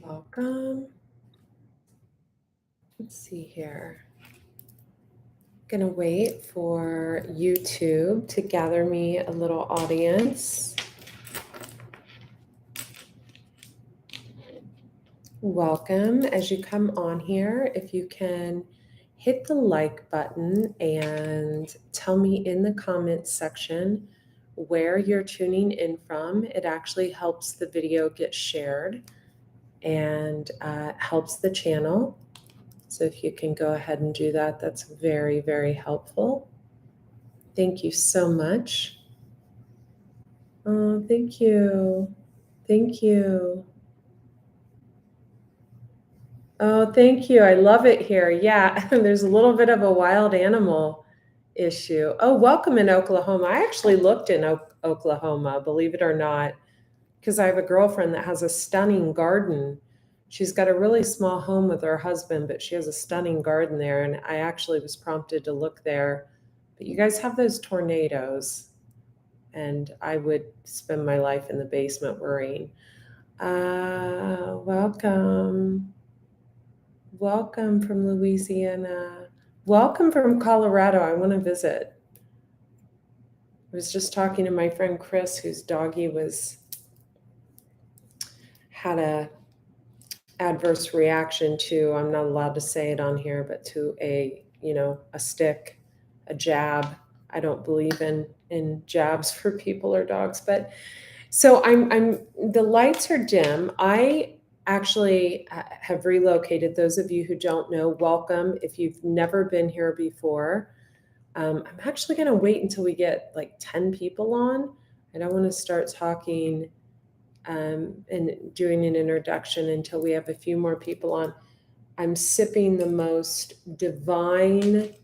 Welcome. Let's see here. Gonna wait for YouTube to gather me a little audience. Welcome. As you come on here, if you can hit the like button and tell me in the comments section where you're tuning in from. It actually helps the video get shared and helps the channel. So if you can go ahead and do that, that's very, very helpful. Thank you so much. Oh, thank you. Thank you. Oh, thank you. I love it here. Yeah, there's a little bit of a wild animal issue. Oh, welcome in Oklahoma. I actually looked in Oklahoma, believe it or not, because I have a girlfriend that has a stunning garden. She's got a really small home with her husband, but she has a stunning garden there. And I actually was prompted to look there. But you guys have those tornadoes, and I would spend my life in the basement worrying. Welcome. Welcome from Louisiana. Welcome from Colorado. I want to visit. I was just talking to my friend Chris, whose doggy had a adverse reaction to, I'm not allowed to say it on here, but to a stick, a jab. I don't believe in jabs for people or dogs, but so I'm the lights are dim. I actually have relocated. Those of you who don't know, welcome. If you've never been here before, I'm actually going to wait until we get like 10 people on. I don't want to start talking and doing an introduction until we have a few more people on. I'm sipping the most divine,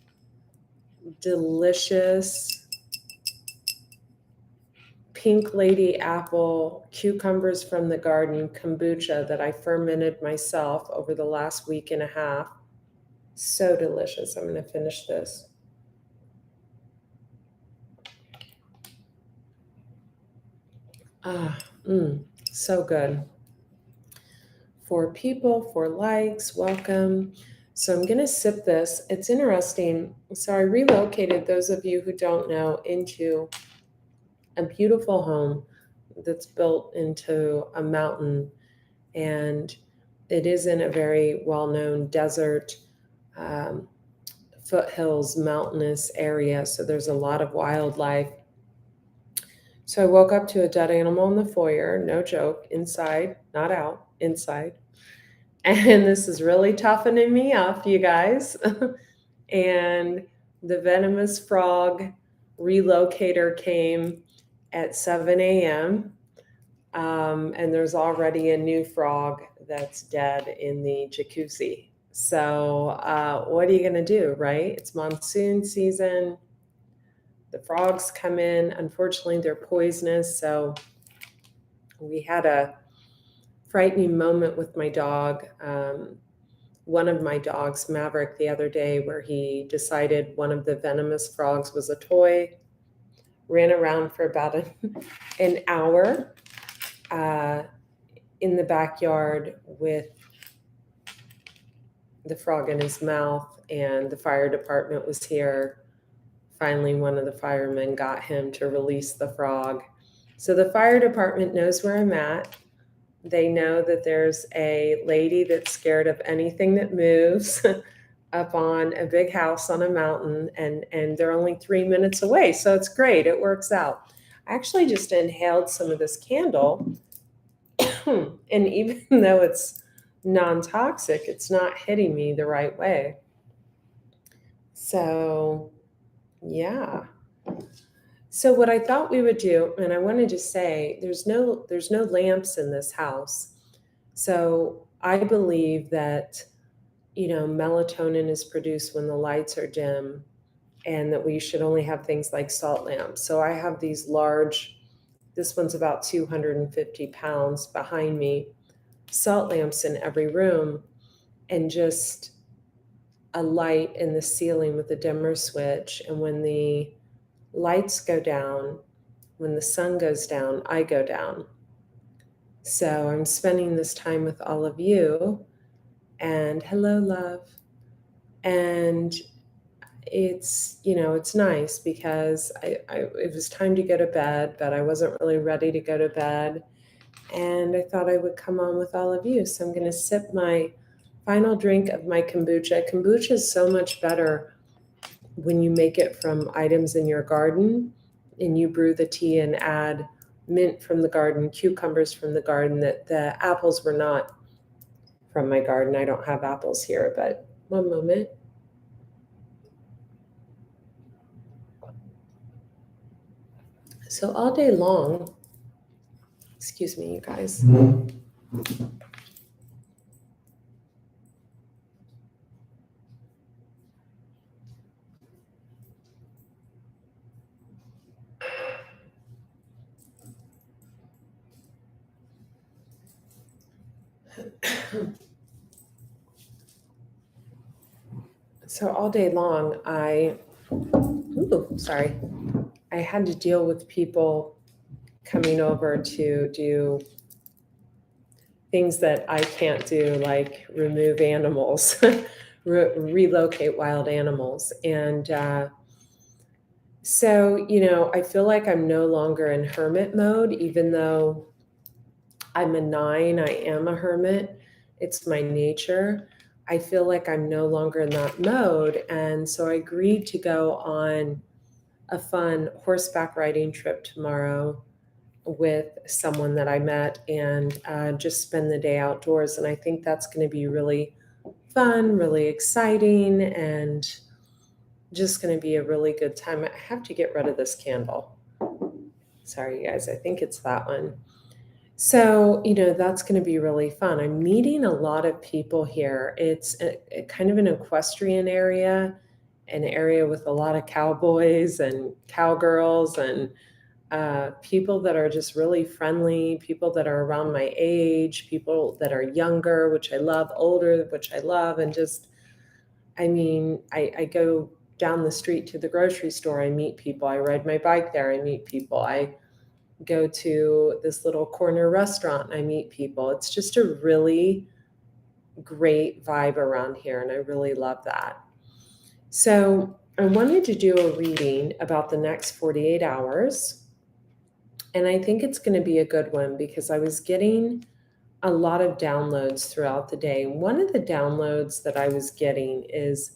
delicious pink lady apple cucumbers from the garden kombucha that I fermented myself over the last week and a half. So delicious. I'm going to finish this. So good. 4 people, 4 likes, welcome. So I'm going to sip this. It's interesting. So I relocated, those of you who don't know, into a beautiful home that's built into a mountain, and it is in a very well-known desert, foothills, mountainous area. So there's a lot of wildlife. So I woke up to a dead animal in the foyer, no joke, inside, not out, inside. And this is really toughening me up, you guys. And the venomous frog relocator came at 7 a.m. And there's already a new frog that's dead in the jacuzzi. So what are you going to do, right? It's monsoon season. The frogs come in. Unfortunately, they're poisonous. So we had a frightening moment with my dog. One of my dogs, Maverick, the other day, where he decided one of the venomous frogs was a toy, ran around for about an hour in the backyard with the frog in his mouth, and the fire department was here. Finally, one of the firemen got him to release the frog. So the fire department knows where I'm at. They know that there's a lady that's scared of anything that moves up on a big house on a mountain, and they're only 3 minutes away. So it's great. It works out. I actually just inhaled some of this candle, and even though it's non-toxic, it's not hitting me the right way. So, yeah. So what I thought we would do, and I wanted to say, there's no lamps in this house. So I believe that, melatonin is produced when the lights are dim, and that we should only have things like salt lamps. So I have these large, this one's about 250 pounds behind me, salt lamps in every room, and just a light in the ceiling with a dimmer switch. And when the lights go down, when the sun goes down, I go down. So I'm spending this time with all of you. And hello, love. And it's nice because it was time to go to bed, but I wasn't really ready to go to bed. And I thought I would come on with all of you. So I'm going to sip my final drink of my kombucha. Kombucha is so much better when you make it from items in your garden and you brew the tea and add mint from the garden, cucumbers from the garden. That the apples were not from my garden. I don't have apples here, but one moment. So all day long, excuse me, you guys. So all day long, I had to deal with people coming over to do things that I can't do, like remove animals, relocate wild animals. And so, I feel like I'm no longer in hermit mode, even though I'm a 9, I am a hermit. It's my nature. I feel like I'm no longer in that mode. And so I agreed to go on a fun horseback riding trip tomorrow with someone that I met and just spend the day outdoors. And I think that's going to be really fun, really exciting, and just going to be a really good time. I have to get rid of this candle. Sorry, you guys. I think it's that one. So, that's going to be really fun. I'm meeting a lot of people here. It's a kind of an equestrian area, an area with a lot of cowboys and cowgirls and people that are just really friendly, people that are around my age, people that are younger, which I love, older, which I love. And just, I go down the street to the grocery store, I meet people. I ride my bike there, I meet people. I go to this little corner restaurant, I meet people. It's just a really great vibe around here, and I really love that. So I wanted to do a reading about the next 48 hours. And I think it's going to be a good one because I was getting a lot of downloads throughout the day. One of the downloads that I was getting is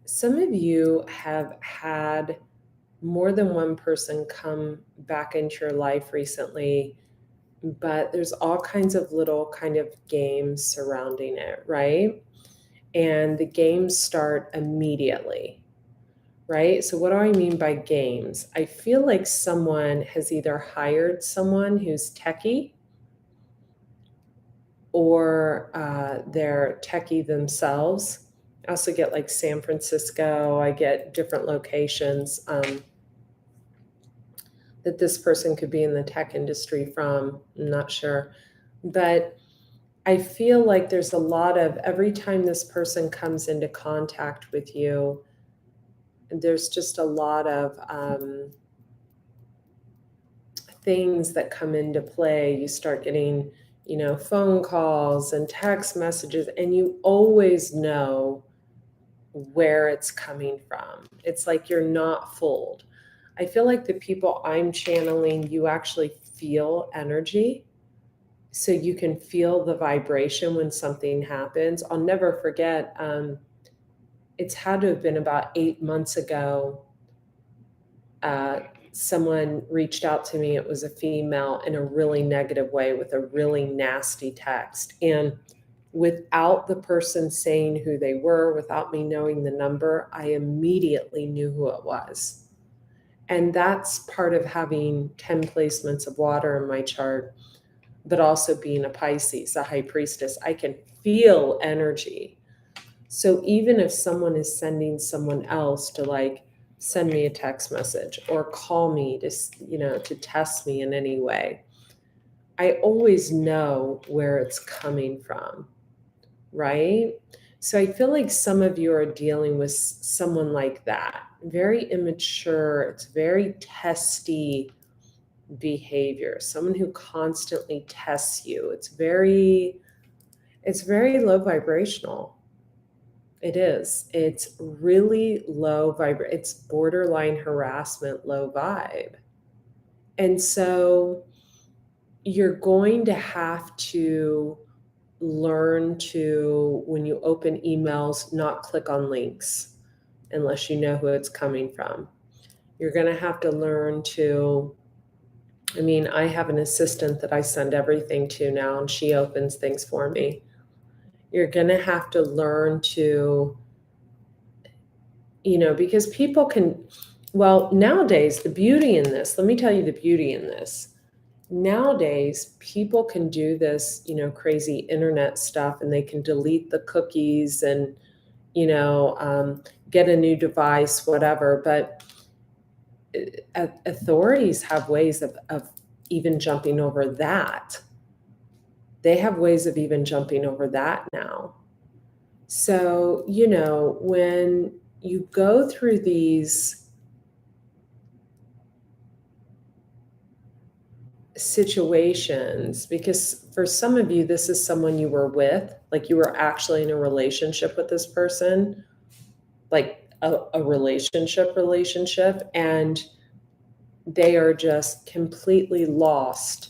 some of you have had more than one person come back into your life recently, but there's all kinds of little kind of games surrounding it, right? And the games start immediately. Right? So, what do I mean by games? I feel like someone has either hired someone who's techie or they're techie themselves. I also get like San Francisco, I get different locations that this person could be in the tech industry from. I'm not sure. But I feel like there's a lot of every time this person comes into contact with you, there's just a lot of things that come into play. You start getting, phone calls and text messages, and you always know where it's coming from. It's like you're not fooled. I feel like the people I'm channeling, you actually feel energy. So you can feel the vibration when something happens. I'll never forget, it's had to have been about 8 months ago. Someone reached out to me. It was a female in a really negative way with a really nasty text. And without the person saying who they were, without me knowing the number, I immediately knew who it was. And that's part of having 10 placements of water in my chart, but also being a Pisces, a high priestess. I can feel energy. So even if someone is sending someone else to like send me a text message or call me to test me in any way, I always know where it's coming from, right? So I feel like some of you are dealing with someone like that, very immature, it's very testy, behavior, someone who constantly tests you. It's very low vibrational. It is. It's really low it's borderline harassment, low vibe. And so you're going to have to learn to, when you open emails, not click on links unless you know who it's coming from. You're going to have to learn to, I mean, I have an assistant that I send everything to now, and she opens things for me. You're going to have to learn to, because people can, well, nowadays, the beauty in this, let me tell you the beauty in this. Nowadays, people can do this, crazy internet stuff, and they can delete the cookies and, get a new device, whatever. But authorities have ways of even jumping over that. They have ways of even jumping over that now. So, when you go through these situations, because for some of you, this is someone you were with, like you were actually in a relationship with this person, like a relationship, and they are just completely lost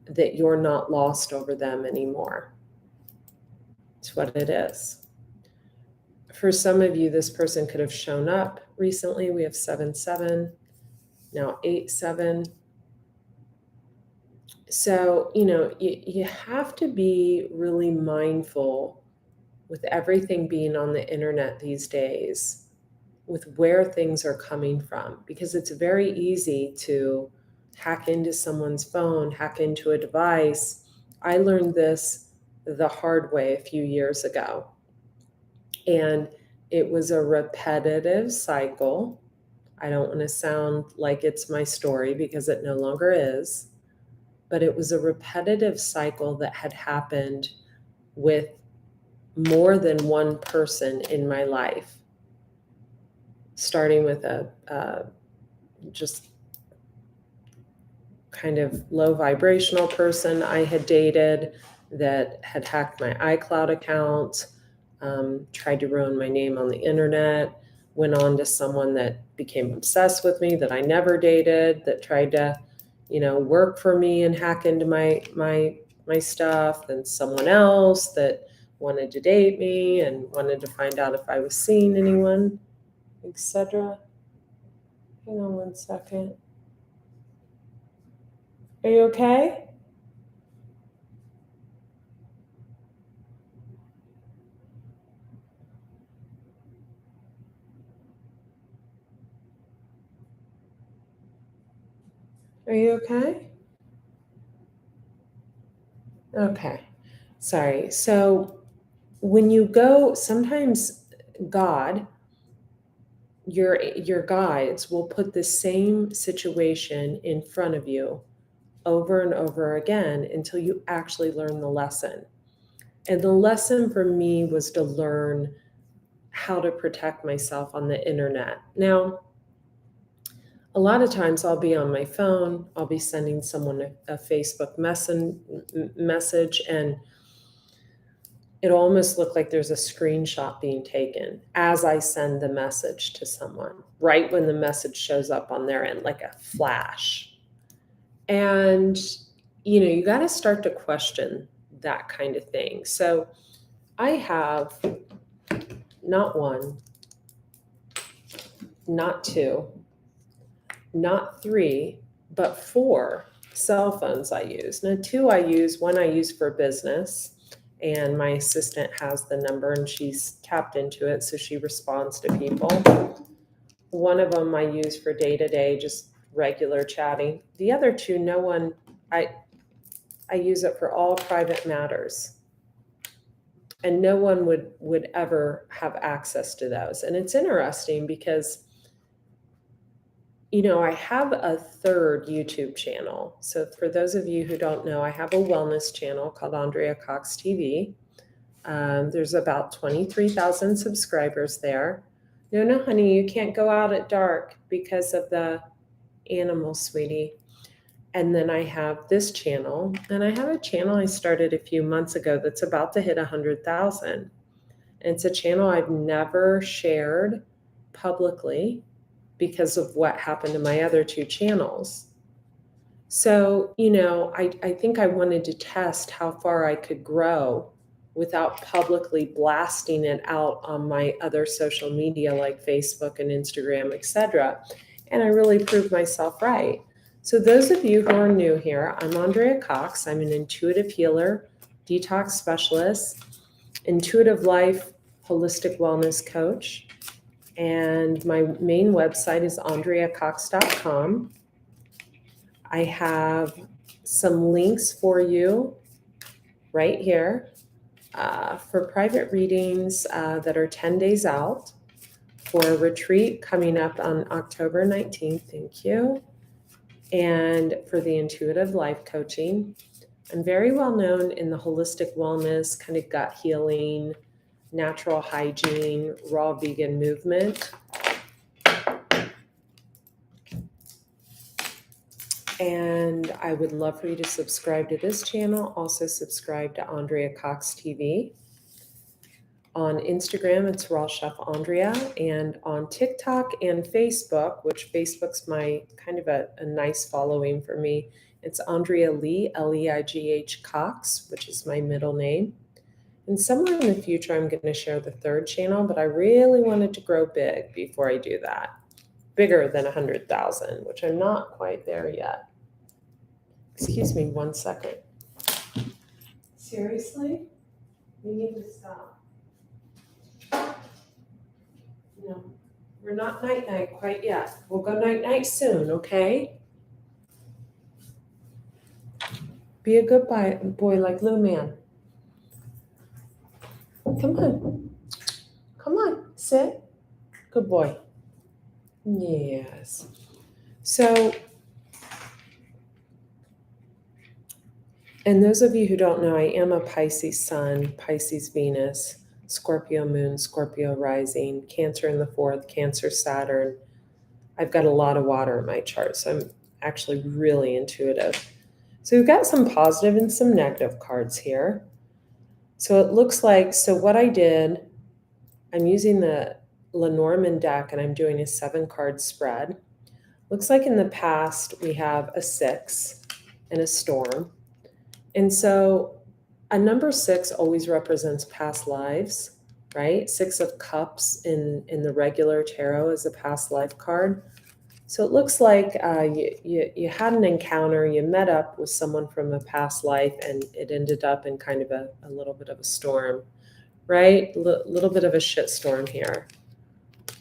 that you're not lost over them anymore. It's what it is. For some of you, this person could have shown up recently. We have 7-7, now 8-7. So, you have to be really mindful with everything being on the internet these days, with where things are coming from, because it's very easy to hack into someone's phone, hack into a device. I learned this the hard way a few years ago, and it was a repetitive cycle. I don't want to sound like it's my story because it no longer is, but it was a repetitive cycle that had happened with more than one person in my life, starting with a just kind of low vibrational person I had dated that had hacked my iCloud account, tried to ruin my name on the internet, went on to someone that became obsessed with me that I never dated, that tried to, work for me and hack into my stuff, then someone else that wanted to date me and wanted to find out if I was seeing anyone, etc. Hang on one second. Are you okay? Are you okay? Okay. Sorry. So when you go, sometimes God, your guides will put the same situation in front of you over and over again until you actually learn the lesson. And the lesson for me was to learn how to protect myself on the internet. Now, a lot of times I'll be on my phone, I'll be sending someone a Facebook message, and it'll almost look like there's a screenshot being taken as I send the message to someone, right when the message shows up on their end, like a flash. And, you got to start to question that kind of thing. So I have not one, not two, not three, but 4 cell phones I use. Now, 2 I use, one I use for business, and my assistant has the number and she's tapped into it, so she responds to people. One of them I use for day-to-day, just regular chatting. The other 2, no one, I use it for all private matters. And no one would ever have access to those. And it's interesting because I have a 3rd YouTube channel. So for those of you who don't know, I have a wellness channel called Andrea Cox TV. There's about 23,000 subscribers there. No, honey, you can't go out at dark because of the animals, sweetie. And then I have this channel, and I have a channel I started a few months ago that's about to hit 100,000. And it's a channel I've never shared publicly because of what happened to my other two channels. So, I think I wanted to test how far I could grow without publicly blasting it out on my other social media like Facebook and Instagram, etc. And I really proved myself right. So, those of you who are new here, I'm Andrea Cox. I'm an intuitive healer, detox specialist, intuitive life, holistic wellness coach. And my main website is andreacox.com. I have some links for you right here for private readings that are 10 days out, for a retreat coming up on October 19th. Thank you. And for the intuitive life coaching. I'm very well known in the holistic wellness, kind of gut healing, natural hygiene, raw vegan movement. And I would love for you to subscribe to this channel. Also subscribe to Andrea Cox TV. On Instagram, it's Raw Chef Andrea. And on TikTok and Facebook, which Facebook's my kind of a nice following for me, it's Andrea Lee, Leigh Cox, which is my middle name. And somewhere in the future, I'm going to share the third channel, but I really wanted to grow big before I do that. Bigger than 100,000, which I'm not quite there yet. Excuse me 1 second. Seriously? You need to stop. No, we're not night-night quite yet. We'll go night-night soon, okay? Be a good boy like Lou Man. Come on. Come on, sit. Good boy. Yes. So, and those of you who don't know, I am a Pisces sun, Pisces Venus, Scorpio moon, Scorpio rising, Cancer in the 4th, Cancer Saturn. I've got a lot of water in my chart, so I'm actually really intuitive. So we've got some positive and some negative cards here. So it looks like, so what I did, I'm using the Lenormand deck and I'm doing a 7-card spread. Looks like in the past we have a 6 and a storm. And so a number 6 always represents past lives, right? 6 of Cups in the regular tarot is a past life card. So it looks like you had an encounter, you met up with someone from a past life, and it ended up in kind of a little bit of a storm, right? A little bit of a shit storm here.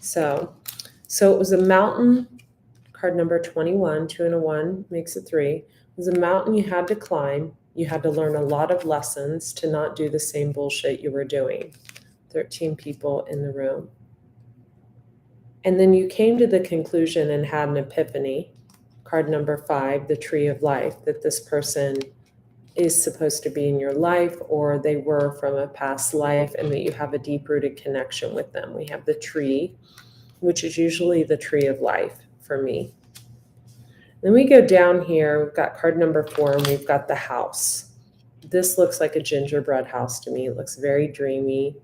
So it was a mountain, card number 21, 2 and a 1 makes a 3. It was a mountain you had to climb. You had to learn a lot of lessons to not do the same bullshit you were doing. 13 people in the room. And then you came to the conclusion and had an epiphany, card number 5, the tree of life, that this person is supposed to be in your life, or they were from a past life, and that you have a deep-rooted connection with them. We have the tree, which is usually the tree of life for me. Then we go down here, we've got card number 4, and we've got the house. This looks like a gingerbread house to me. It looks very dreamy.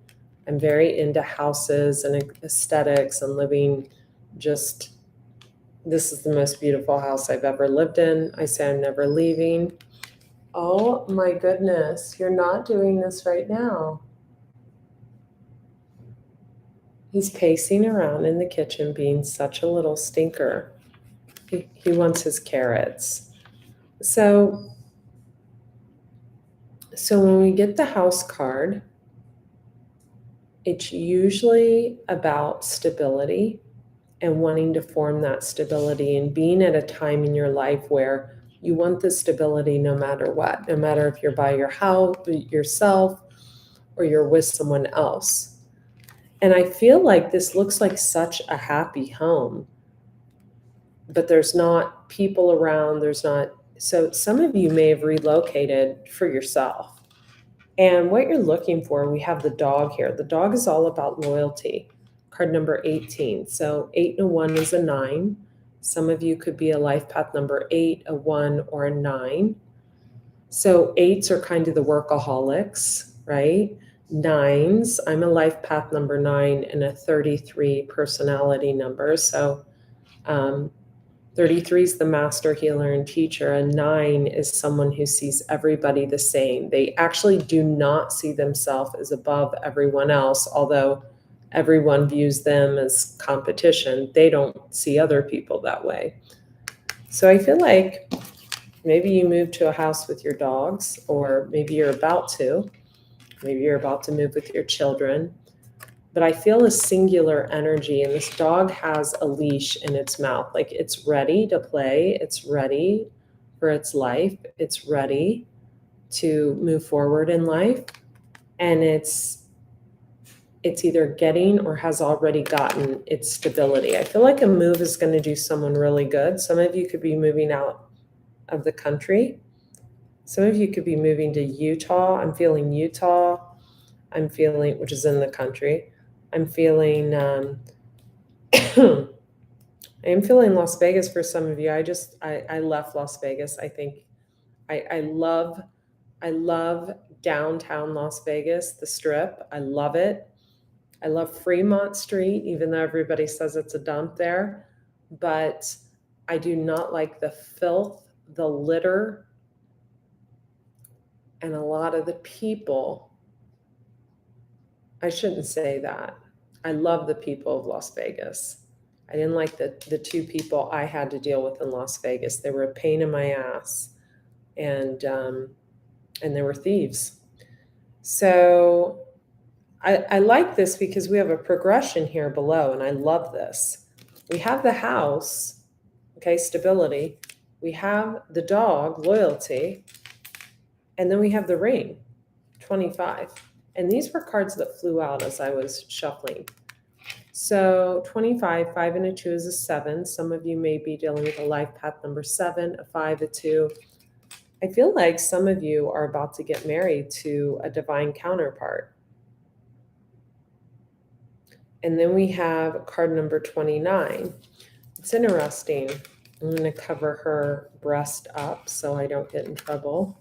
I'm very into houses and aesthetics and living just, this is the most beautiful house I've ever lived in. I say I'm never leaving. Oh my goodness, you're not doing this right now. He's pacing around in the kitchen being such a little stinker. He wants his carrots. So when we get the house card, it's usually about stability and wanting to form that stability and being at a time in your life where you want the stability no matter what, no matter if you're by yourself or you're with someone else. And I feel like this looks like such a happy home, but there's not people around, so some of you may have relocated for yourself. And what you're looking for, we have the dog here. The dog is all about loyalty. Card number 18. So 8 and a 1 is a 9. Some of you could be a life path number 8, a 1, or a 9. So 8s are kind of the workaholics, right? 9s, I'm a life path number 9 and a 33 personality number. So 33 is the master healer and teacher, and 9 is someone who sees everybody the same. They actually do not see themselves as above everyone else, although everyone views them as competition. They don't see other people that way. So I feel like maybe you moved to a house with your dogs, or maybe you're about to. Maybe you're about to move with your children. But I feel a singular energy, and this dog has a leash in its mouth. Like it's ready to play. It's ready for its life. It's ready to move forward in life. And it's either getting or has already gotten its stability. I feel like a move is going to do someone really good. Some of you could be moving out of the country. Some of you could be moving to Utah. I'm feeling Utah. I'm feeling, which is in the country. I'm feeling, I am feeling Las Vegas for some of you. I left Las Vegas. I think I love downtown Las Vegas, the Strip. I love it. I love Fremont Street, even though everybody says it's a dump there. But I do not like the filth, the litter, and a lot of the people. I shouldn't say that. I love the people of Las Vegas. I didn't like the two people I had to deal with in Las Vegas. They were a pain in my ass, and they were thieves. So I like this because we have a progression here below, and I love this. We have the house, okay, stability. We have the dog, loyalty, and then we have the ring, 25. And these were cards that flew out as I was shuffling. So 25, 5 and a 2 is a 7. Some of you may be dealing with a life path number 7, a 5, a 2. I feel like some of you are about to get married to a divine counterpart. And then we have card number 29. It's interesting. I'm going to cover her breast up so I don't get in trouble.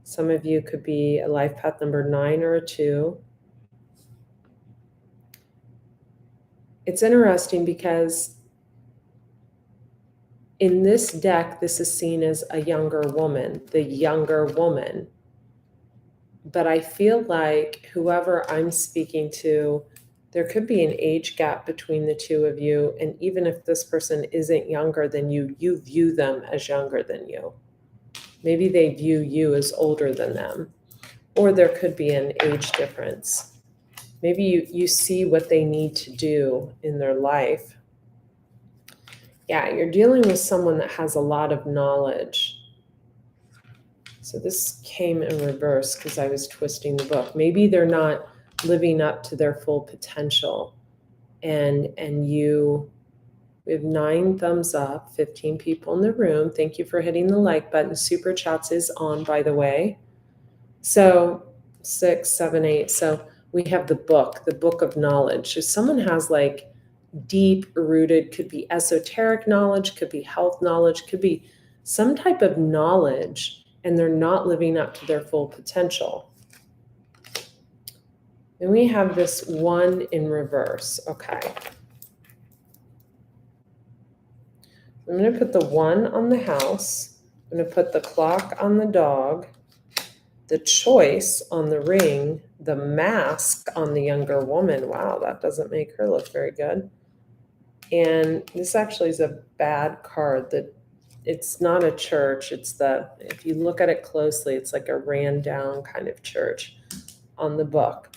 Some of you could be a life path number 9 or a 2. It's interesting because in this deck, this is seen as a younger woman, the younger woman. But I feel like whoever I'm speaking to, there could be an age gap between the two of you. And even if this person isn't younger than you, you view them as younger than you. Maybe they view you as older than them. Or there could be an age difference. Maybe you see what they need to do in their life. Yeah, you're dealing with someone that has a lot of knowledge. So this came in reverse because I was twisting the book. Maybe they're not living up to their full potential. And we have 9 thumbs up, 15 people in the room. Thank you for hitting the like button. Super Chats is on, by the way. So 6, 7, 8. So we have the book of knowledge. If someone has like deep rooted, could be esoteric knowledge, could be health knowledge, could be some type of knowledge, and they're not living up to their full potential. Then we have this 1 in reverse. Okay. I'm going to put the 1 on the house. I'm going to put the clock on the dog, the choice on the ring, the mask on the younger woman. Wow, that doesn't make her look very good. And this actually is a bad card. That it's not a church. It's if you look at it closely, it's like a ran down kind of church on the book.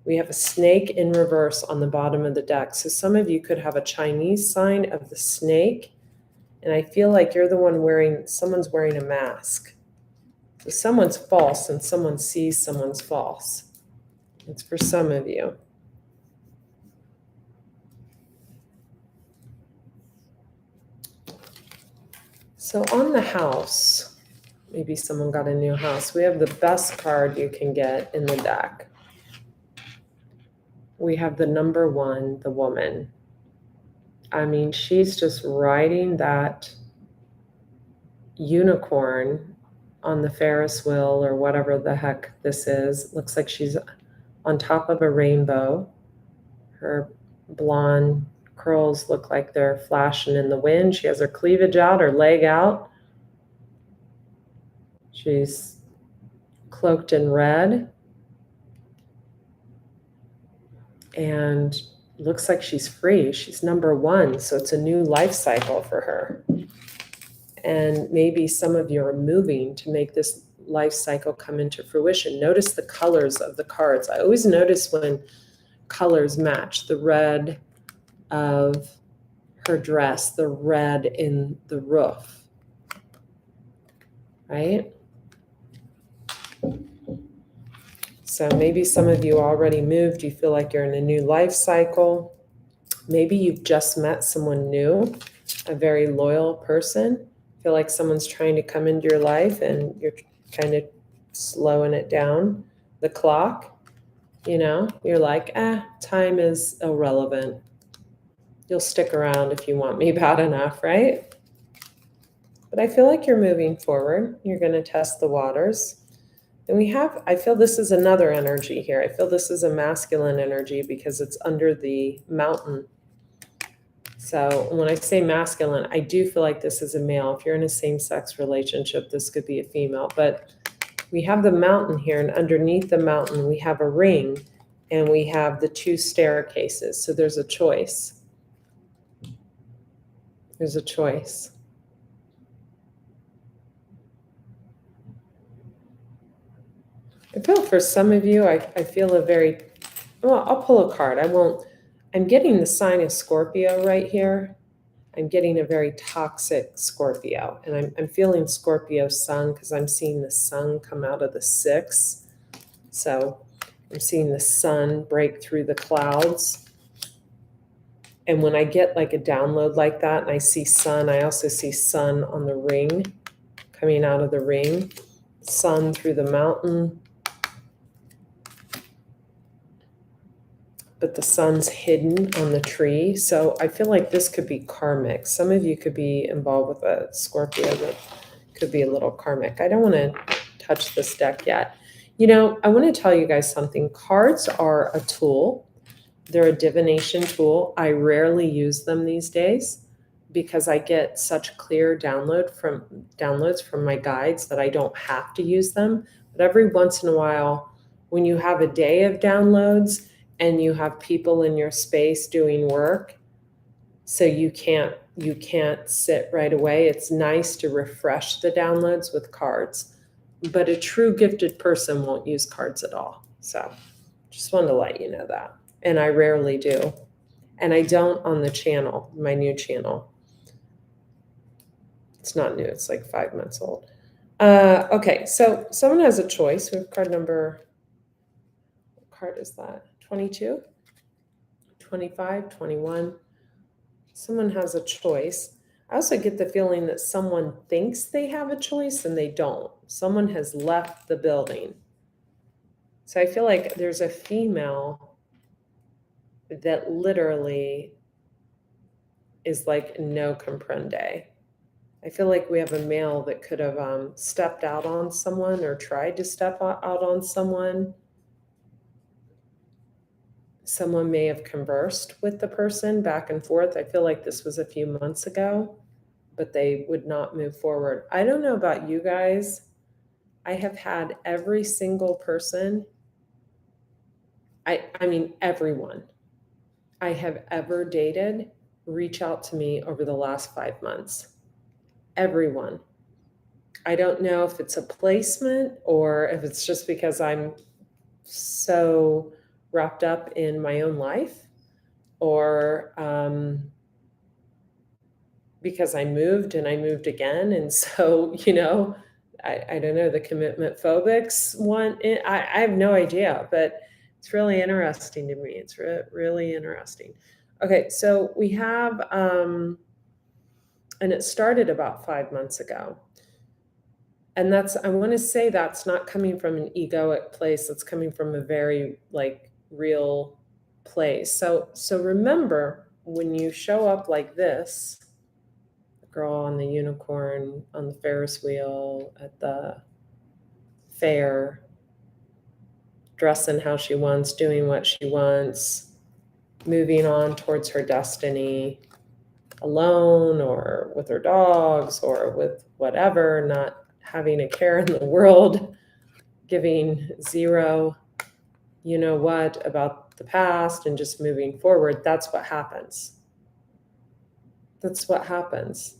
We have a snake in reverse on the bottom of the deck. So some of you could have a Chinese sign of the snake. And I feel like you're the one someone's wearing a mask. So someone's false and someone sees someone's false. It's for some of you. So on the house, maybe someone got a new house. We have the best card you can get in the deck. We have the number 1, the woman. I mean, she's just riding that unicorn on the Ferris wheel or whatever the heck this is. Looks like she's on top of a rainbow. Her blonde curls look like they're flashing in the wind. She has her cleavage out, her leg out. She's cloaked in red and looks like she's free. She's number one, so it's a new life cycle for her. And maybe some of you are moving to make this life cycle come into fruition. Notice the colors of the cards. I always notice when colors match, the red of her dress, the red in the roof, right? So maybe some of you already moved. You feel like you're in a new life cycle. Maybe you've just met someone new, a very loyal person. Feel like someone's trying to come into your life and you're kind of slowing it down, the clock. You know, you're like, time is irrelevant. You'll stick around if you want me bad enough, right? But I feel like you're moving forward. You're going to test the waters. And I feel this is another energy here. I feel this is a masculine energy because it's under the mountain. So when I say masculine, I do feel like this is a male. If you're in a same-sex relationship, this could be a female. But we have the mountain here, and underneath the mountain, we have a ring, and we have the two staircases. So there's a choice. There's a choice. I feel for some of you, I feel I'll pull a card. I'm getting the sign of Scorpio right here. I'm getting a very toxic Scorpio. And I'm feeling Scorpio sun because I'm seeing the sun come out of the 6. So I'm seeing the sun break through the clouds. And when I get like a download like that and I see sun, I also see sun on the ring, coming out of the ring, sun through the mountain. But the sun's hidden on the tree. So I feel like this could be karmic. Some of you could be involved with a Scorpio that could be a little karmic. I don't want to touch this deck yet. You know, I want to tell you guys something. Cards are a tool. They're a divination tool. I rarely use them these days because I get such clear downloads from my guides that I don't have to use them. But every once in a while, when you have a day of downloads, and you have people in your space doing work, so you can't sit right away. It's nice to refresh the downloads with cards, but a true gifted person won't use cards at all. So just wanted to let you know that. And I rarely do. And I don't on the channel, my new channel. It's not new, it's like 5 months old. Okay, so someone has a choice. We have card number, what card is that? 22, 25, 21. Someone has a choice. I also get the feeling that someone thinks they have a choice and they don't. Someone has left the building. So I feel like there's a female that literally is like no comprende. I feel like we have a male that could have stepped out on someone or tried to step out on someone. Someone may have conversed with the person back and forth. I feel like this was a few months ago, but they would not move forward. I don't know about you guys. I have had every single person, I mean, everyone I have ever dated reach out to me over the last 5 months. Everyone. I don't know if it's a placement or if it's just because I'm so wrapped up in my own life, or because I moved and I moved again. And so, I don't know, the commitment phobics want it. I have no idea, but it's really interesting to me. It's really interesting. Okay, so we have, and it started about 5 months ago. And I want to say that's not coming from an egoic place. It's coming from a very real place. So remember, when you show up like this, the girl on the unicorn, on the Ferris wheel, at the fair, dressing how she wants, doing what she wants, moving on towards her destiny, alone or with her dogs or with whatever, not having a care in the world, giving zero, you know what, about the past and just moving forward. That's what happens. That's what happens.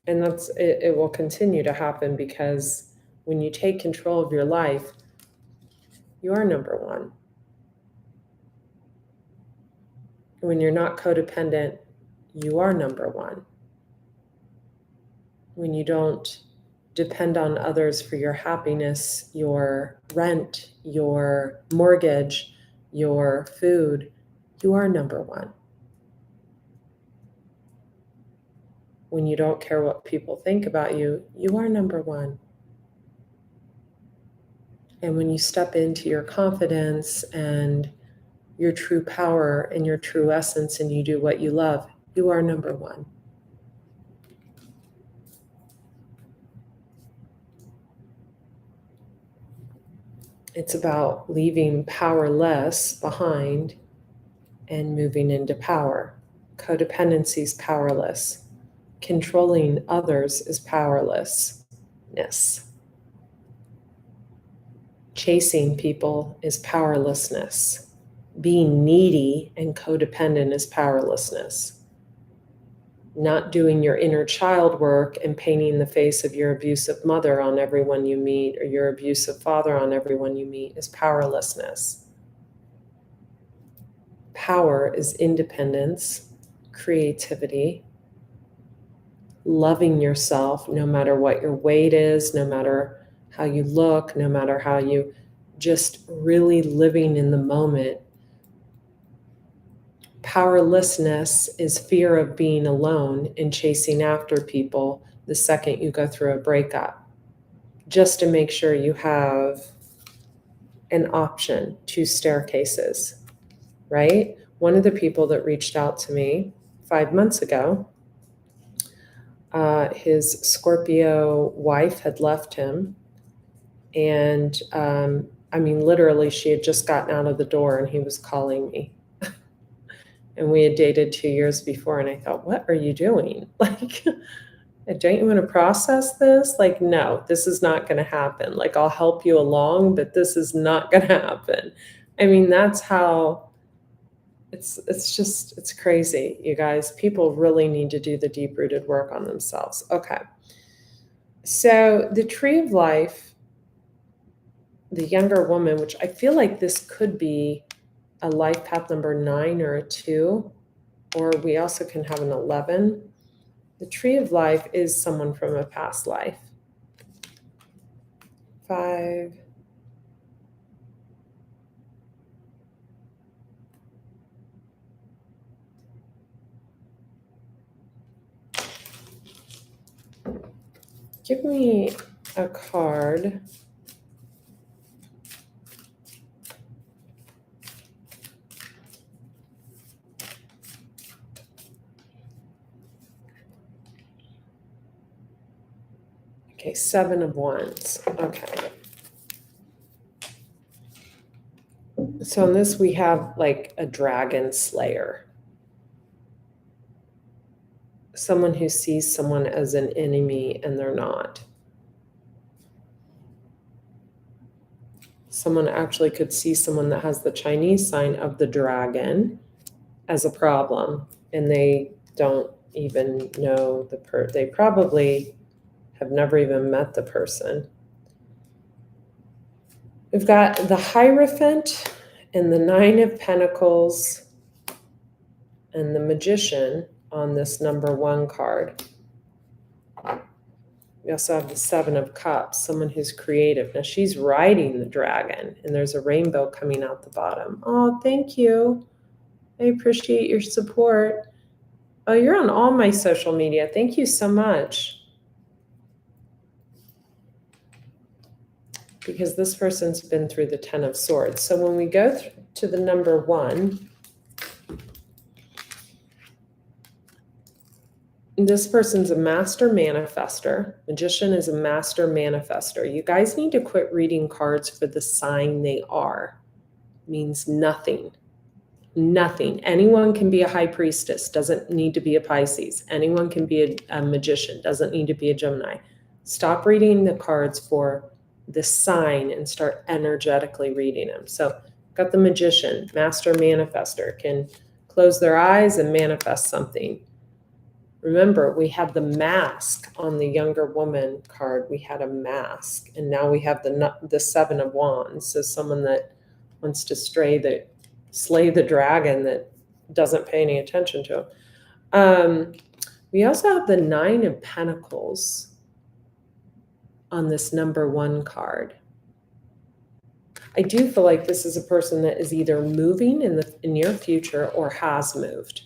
And that's it, it will continue to happen because when you take control of your life, you are number one. When you're not codependent, you are number one. When you don't depend on others for your happiness, your rent, your mortgage, your food, you are number one. When you don't care what people think about you, you are number one. And when you step into your confidence and your true power and your true essence and you do what you love, you are number one. It's about leaving powerless behind and moving into power. Codependency is powerless. Controlling others is powerlessness. Chasing people is powerlessness. Being needy and codependent is powerlessness. Not doing your inner child work and painting the face of your abusive mother on everyone you meet or your abusive father on everyone you meet is powerlessness. Power is independence, creativity, loving yourself no matter what your weight is, no matter how you look, no matter how you just really living in the moment. Powerlessness is fear of being alone and chasing after people the second you go through a breakup, just to make sure you have an option, 2 staircases, right? One of the people that reached out to me 5 months ago, his Scorpio wife had left him. And I mean, literally, she had just gotten out of the door and he was calling me. And we had dated 2 years before. And I thought, what are you doing? Like, don't you want to process this? Like, no, this is not going to happen. Like, I'll help you along, but this is not going to happen. I mean, that's how it's crazy, you guys. People really need to do the deep-rooted work on themselves. Okay. So the tree of life, the younger woman, which I feel like this could be a life path number 9 or a 2, or we also can have an 11. The tree of life is someone from a past life. 5. Give me a card. Okay, 7 of Wands. Okay. So in this, we have like a dragon slayer. Someone who sees someone as an enemy and they're not. Someone actually could see someone that has the Chinese sign of the dragon as a problem, and they don't even know they probably have never even met the person. We've got the Hierophant and the 9 of Pentacles and the Magician on this number 1 card. We also have the 7 of Cups, someone who's creative. Now she's riding the dragon, and there's a rainbow coming out the bottom. Oh, thank you. I appreciate your support. Oh, you're on all my social media. Thank you so much. because this person's been through the 10 of Swords. So when we go to the number 1, this person's a master manifester. Magician is a master manifester. You guys need to quit reading cards for the sign they are. It means nothing. Nothing. Anyone can be a high priestess, doesn't need to be a Pisces. Anyone can be a magician, doesn't need to be a Gemini. Stop reading the cards for the sign and start energetically reading them. So got the magician, master manifester, can close their eyes and manifest something. Remember, we had the mask on the younger woman card. We had a mask, and now we have the 7 of Wands. So someone that wants to slay the dragon that doesn't pay any attention to him. We also have the 9 of Pentacles on this number 1 card. I do feel like this is a person that is either moving in the near future or has moved,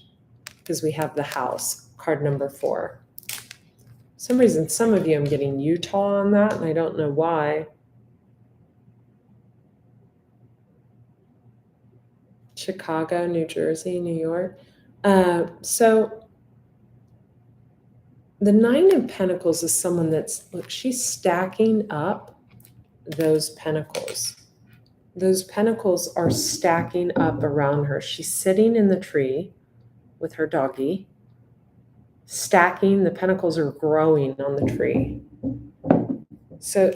because we have the House, card number 4. For some reason, some of you, I'm getting Utah on that, and I don't know why. Chicago, New Jersey, New York. So the 9 of Pentacles is someone that's, look, she's stacking up those pentacles. Those pentacles are stacking up around her. She's sitting in the tree with her doggie, stacking. The pentacles are growing on the tree. So,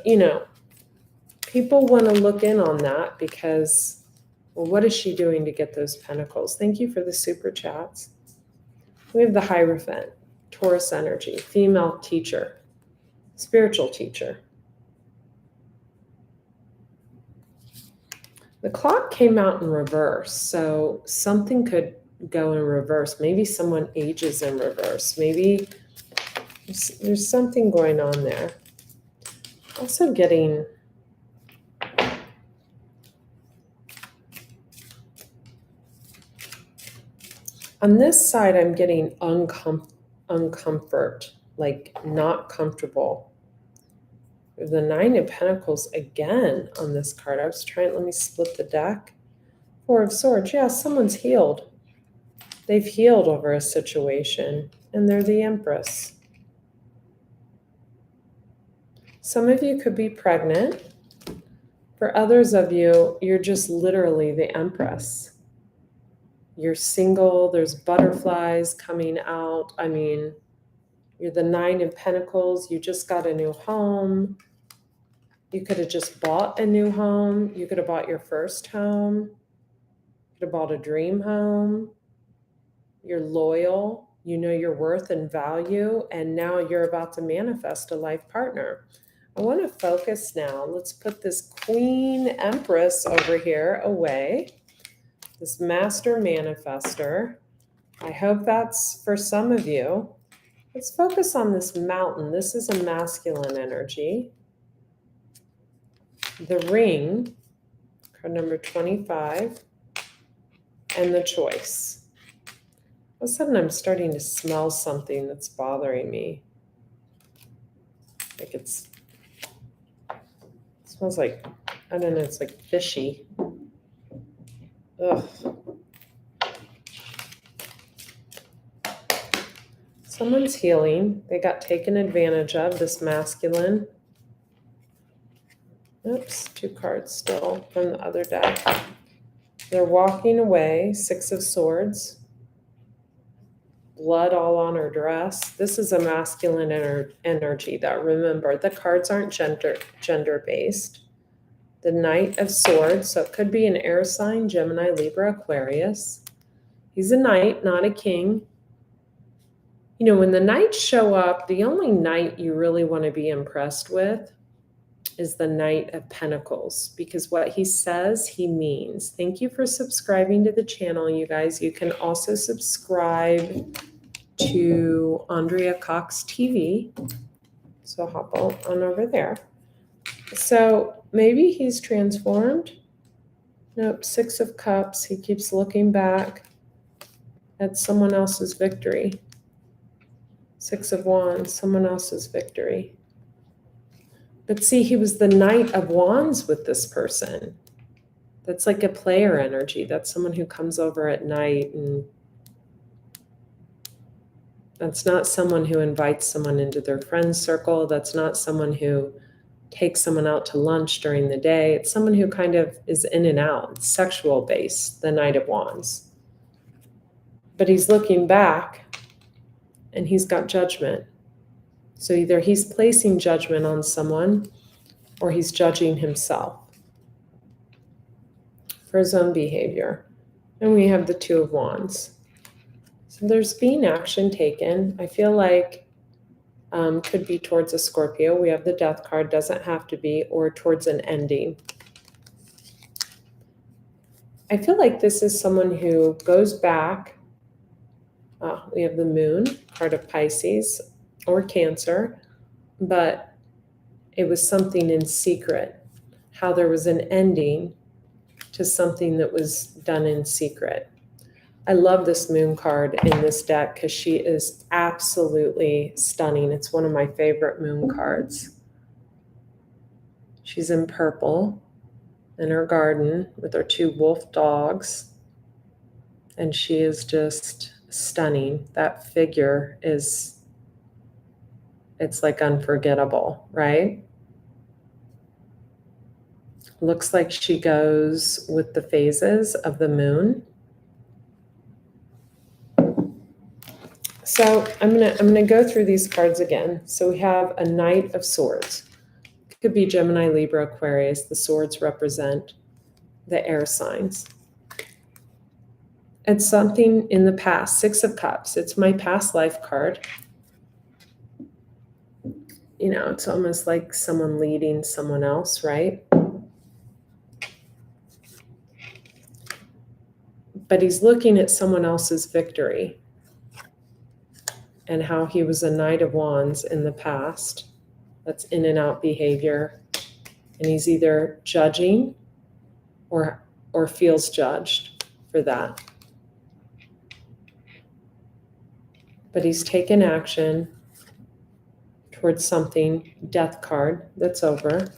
people want to look in on that because, well, what is she doing to get those pentacles? Thank you for the super chats. We have the Hierophant, Taurus energy, female teacher, spiritual teacher. The clock came out in reverse, so something could go in reverse. Maybe someone ages in reverse. Maybe there's something going on there. Also getting on this side, I'm getting uncomfort, like not comfortable. The 9 of Pentacles again on this card. I was trying, let me split the deck. 4 of Swords. Yeah, someone's healed. They've healed over a situation, and they're the Empress. Some of you could be pregnant. For others of you, you're just literally the Empress. You're single. There's butterflies coming out. I mean, you're the 9 of Pentacles. You just got a new home. You could have just bought a new home. You could have bought your first home. You could have bought a dream home. You're loyal. You know your worth and value. And now you're about to manifest a life partner. I want to focus now. Let's put this Queen Empress over here away. This master manifester. I hope that's for some of you. Let's focus on this mountain. This is a masculine energy. The ring, card number 25, and the choice. All of a sudden, I'm starting to smell something that's bothering me. Like it smells like, I don't know, it's like fishy. Ugh. Someone's healing. They got taken advantage of, this masculine. Oops, 2 cards still from the other deck. They're walking away, 6 of Swords. Blood all on her dress. This is a masculine energy, that, remember, the cards aren't gender-based. The Knight of Swords, so it could be an air sign, Gemini, Libra, Aquarius. He's a knight, not a king. When the knights show up, the only knight you really want to be impressed with is the Knight of Pentacles, because what he says, he means. Thank you for subscribing to the channel, you guys. You can also subscribe to Andrea Cox TV. So hop on over there. So maybe he's transformed. Nope, 6 of Cups. He keeps looking back at someone else's victory. 6 of Wands, someone else's victory. But see, he was the Knight of Wands with this person. That's like a player energy. That's someone who comes over at night, and that's not someone who invites someone into their friend's circle. That's not someone who takes someone out to lunch during the day. It's someone who kind of is in and out. It's sexual based, the Knight of Wands. But he's looking back and he's got judgment. So either he's placing judgment on someone or he's judging himself for his own behavior. And we have the Two of Wands. So there's being action taken. I feel like could be towards a Scorpio. We have the Death card, doesn't have to be, or towards an ending. I feel like this is someone who goes back. We have the Moon, card of Pisces or Cancer, but it was something in secret. How there was an ending to something that was done in secret. I love this Moon card in this deck because she is absolutely stunning. It's one of my favorite Moon cards. She's in purple in her garden with her two wolf dogs, and she is just stunning. That figure is, it's like unforgettable, right? Looks like she goes with the phases of the moon. So I'm gonna go through these cards again. So we have a Knight of Swords. It could be Gemini, Libra, Aquarius. The swords represent the air signs. It's something in the past. Six of Cups. It's my past life card. You know, it's almost like someone leading someone else, right? But he's looking at someone else's victory and how he was a Knight of Wands in the past. That's in and out behavior. And he's either judging or feels judged for that. But he's taken action towards something, Death card, that's over.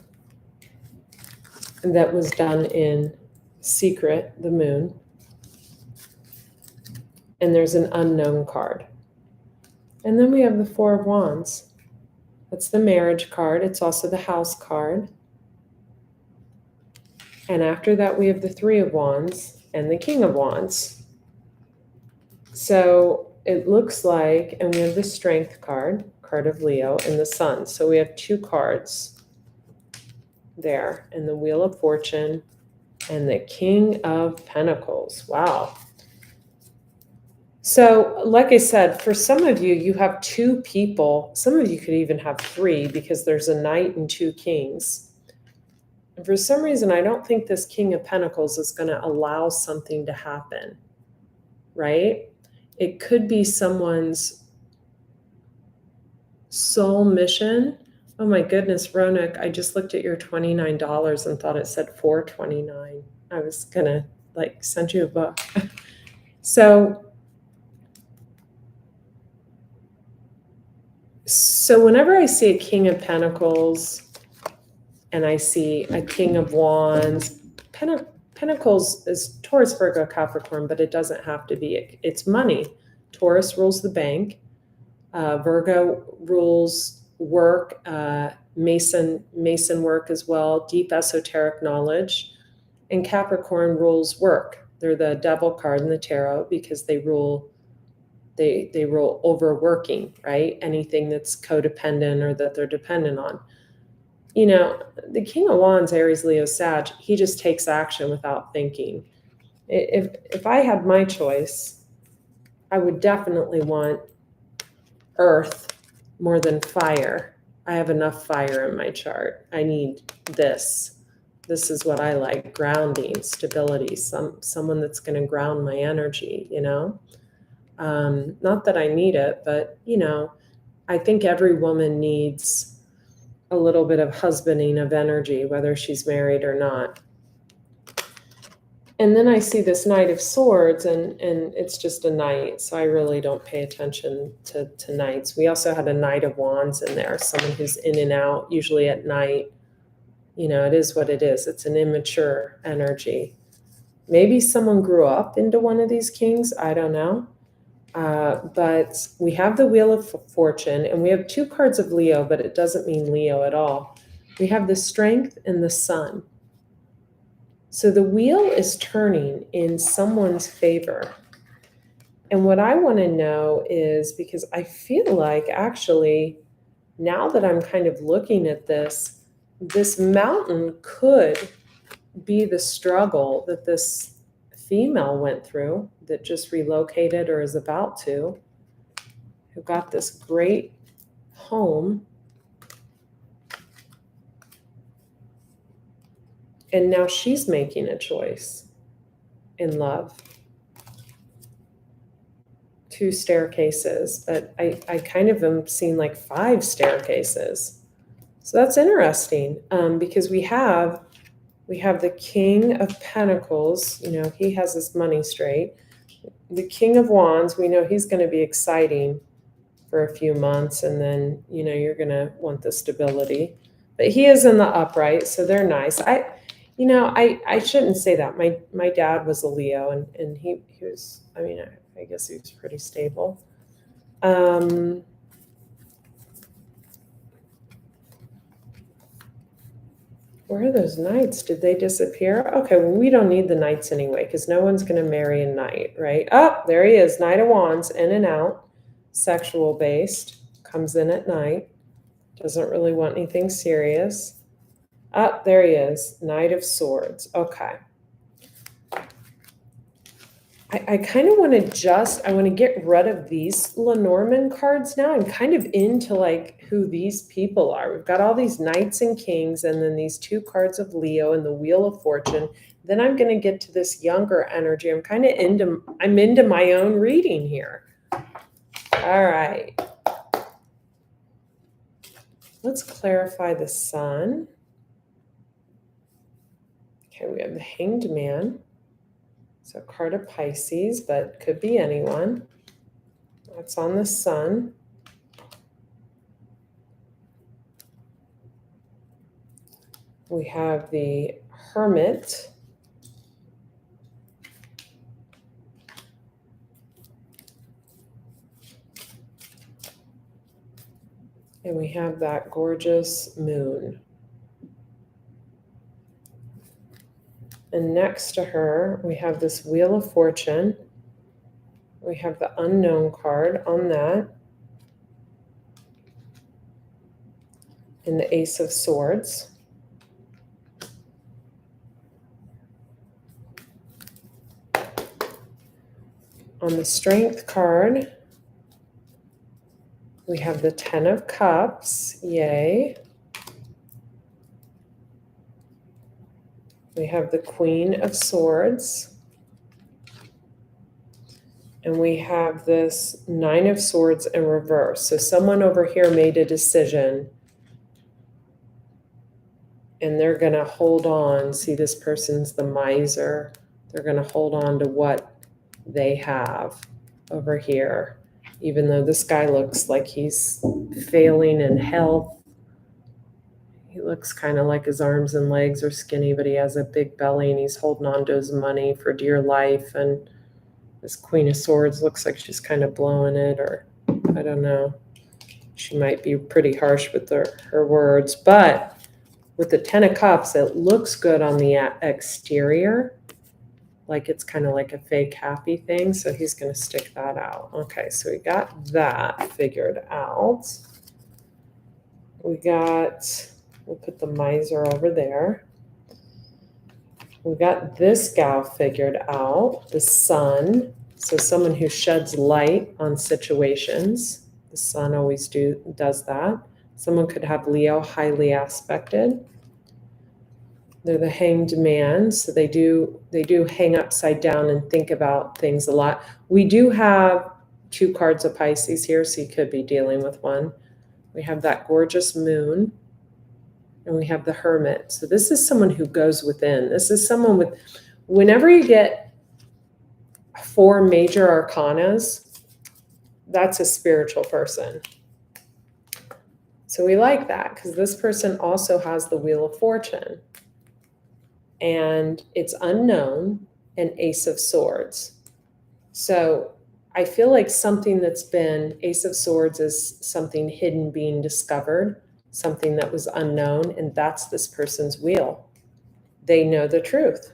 And that was done in secret, the Moon. And there's an unknown card. And then we have the Four of Wands. That's the marriage card. It's also the house card. And after that, we have the Three of Wands and the King of Wands. So it looks like, and we have the Strength card, card of Leo, and the Sun. So we have two cards there, and the Wheel of Fortune and the King of Pentacles. Wow. So, like I said, for some of you, you have two people. Some of you could even have three because there's a Knight and two Kings. And for some reason, I don't think this King of Pentacles is going to allow something to happen, right? It could be someone's soul mission. Oh my goodness, Ronak, I just looked at your $29 and thought it said $4.29. I was going to send you a book. So whenever I see a King of Pentacles and I see a King of Wands, Pentacles is Taurus, Virgo, Capricorn, but it doesn't have to be. It's money. Taurus rules the bank. Virgo rules work, Mason work as well, deep esoteric knowledge. And Capricorn rules work. They're the Devil card in the tarot because they rule overworking, right? Anything that's codependent or that they're dependent on. You know, the King of Wands, Aries, Leo, Sag, he just takes action without thinking. If I had my choice, I would definitely want earth more than fire. I have enough fire in my chart. I need this. This is what I like, grounding, stability, someone that's going to ground my energy, you know? Not that I need it, but, you know, I think every woman needs a little bit of husbanding of energy, whether she's married or not. And then I see this Knight of Swords, and it's just a knight, so I really don't pay attention to knights. We also had a Knight of Wands in there, someone who's in and out, usually at night. You know, it is what it is. It's an immature energy. Maybe someone grew up into one of these kings. I don't know. But we have the Wheel of Fortune, and we have 2 cards of Leo, but it doesn't mean Leo at all. We have the Strength and the Sun. So the wheel is turning in someone's favor. And what I want to know is, because I feel like actually, now that I'm kind of looking at this mountain could be the struggle that this female went through that just relocated or is about to, who got this great home. And now she's making a choice in love. 2 staircases, but I kind of am seeing like 5 staircases. So that's interesting, because we have the King of Pentacles. You know, he has his money straight. The King of Wands, we know he's going to be exciting for a few months, and then, you know, you're going to want the stability. But he is in the upright, so they're nice. I shouldn't say that. My dad was a Leo, and he was, I mean, I guess he was pretty stable. Where are those knights? Did they disappear? Okay, well, we don't need the knights anyway, because no one's going to marry a knight, right? Oh, there he is, Knight of Wands, in and out, sexual based, comes in at night, doesn't really want anything serious. Oh, there he is, Knight of Swords. Okay. I kind of want to I want to get rid of these Lenormand cards now. I'm kind of into like who these people are. We've got all these knights and kings, and then these 2 cards of Leo and the Wheel of Fortune. Then I'm going to get to this younger energy. I'm into my own reading here. All right. Let's clarify the Sun. Okay, we have the Hanged Man. So card of Pisces, but could be anyone. That's on the Sun. We have the Hermit. And we have that gorgeous moon. And next to her, we have this Wheel of Fortune. We have the Unknown card on that. And the Ace of Swords. On the Strength card, we have the 10 of Cups. Yay. We have the Queen of Swords. And we have this 9 of Swords in reverse. So someone over here made a decision, and they're going to hold on. See, this person's the miser. They're going to hold on to what they have over here, even though this guy looks like he's failing in health. He looks kind of like his arms and legs are skinny, but he has a big belly, and he's holding on to his money for dear life. And this Queen of Swords looks like she's kind of blowing it, or I don't know. She might be pretty harsh with her words, but with the 10 of Cups, it looks good on the exterior, like it's kind of like a fake happy thing. So he's going to stick that out. Okay, so we got that figured out. We'll put the miser over there. We got this gal figured out, the Sun. So someone who sheds light on situations. The Sun always does that. Someone could have Leo highly aspected. They're the Hanged Man, so they do hang upside down and think about things a lot. We do have 2 cards of Pisces here, so you could be dealing with one. We have that gorgeous moon, and we have the Hermit. So this is someone who goes within. This is someone Whenever you get 4 major arcanas, that's a spiritual person. So we like that because this person also has the Wheel of Fortune. And it's unknown, and Ace of Swords. So I feel like something that's been, Ace of Swords is something hidden being discovered, something that was unknown, and that's this person's wheel. They know the truth.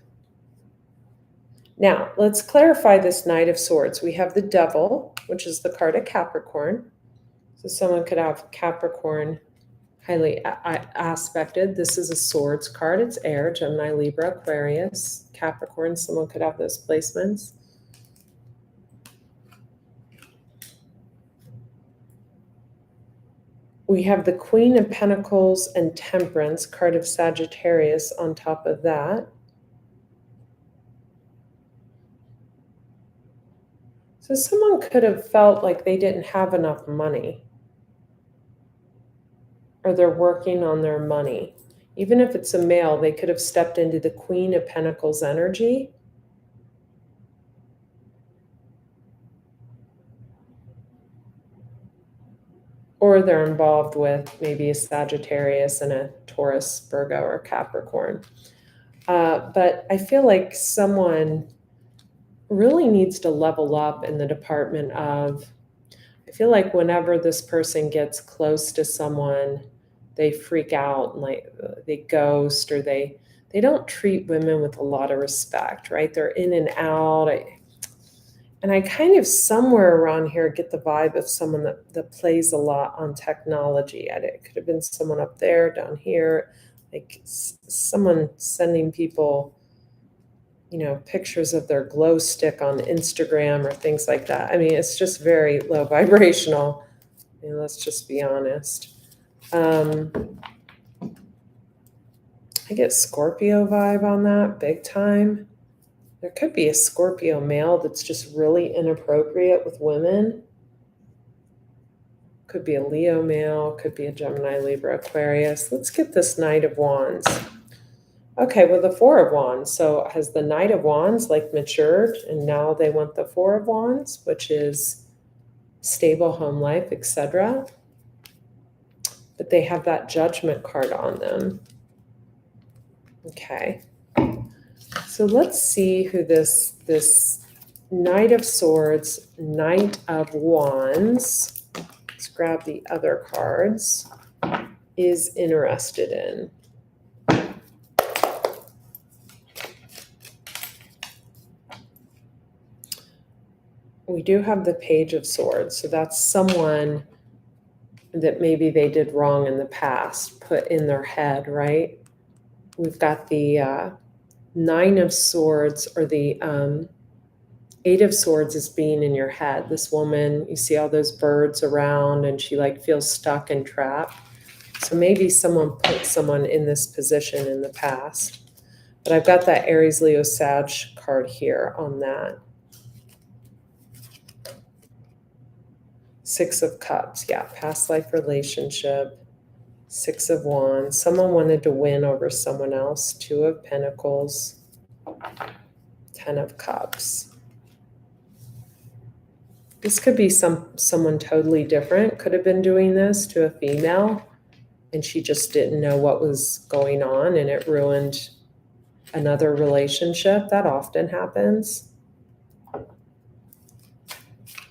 Now, let's clarify this Knight of Swords. We have the Devil, which is the card of Capricorn. So someone could have Capricorn highly aspected. This is a Swords card. It's air, Gemini, Libra, Aquarius, Capricorn. Someone could have those placements. We have the Queen of Pentacles and Temperance, card of Sagittarius on top of that. So someone could have felt like they didn't have enough money, or they're working on their money. Even if it's a male, they could have stepped into the Queen of Pentacles energy. Or they're involved with maybe a Sagittarius and a Taurus, Virgo, or Capricorn. But I feel like someone really needs to level up in the department of, I feel like whenever this person gets close to someone, they freak out and like they ghost, or they don't treat women with a lot of respect, right? They're in and out. And I kind of somewhere around here get the vibe of someone that plays a lot on technology. It could have been someone up there, down here, like someone sending people, pictures of their glow stick on Instagram or things like that. I mean, it's just very low vibrational. Let's just be honest. I get Scorpio vibe on that big time. There could be a Scorpio male that's just really inappropriate with women. Could be a Leo male, could be a Gemini, Libra, Aquarius. Let's get this Knight of Wands. Okay, well, the Four of Wands. So has the Knight of Wands matured, and now they want the Four of Wands, which is stable home life, etc. But they have that Judgment card on them. Okay. So let's see who this Knight of Swords, Knight of Wands, let's grab the other cards, is interested in. We do have the Page of Swords, so that's someone that maybe they did wrong in the past, put in their head, right? We've got the Nine of Swords, or the Eight of Swords is being in your head. This woman, you see all those birds around, and she feels stuck and trapped. So maybe someone put someone in this position in the past. But I've got that Aries, Leo, Sag card here on that. Six of Cups, yeah, past life relationship. Six of Wands, someone wanted to win over someone else. Two of Pentacles, 10 of Cups. This could be someone totally different, could have been doing this to a female, and she just didn't know what was going on, and it ruined another relationship. That often happens.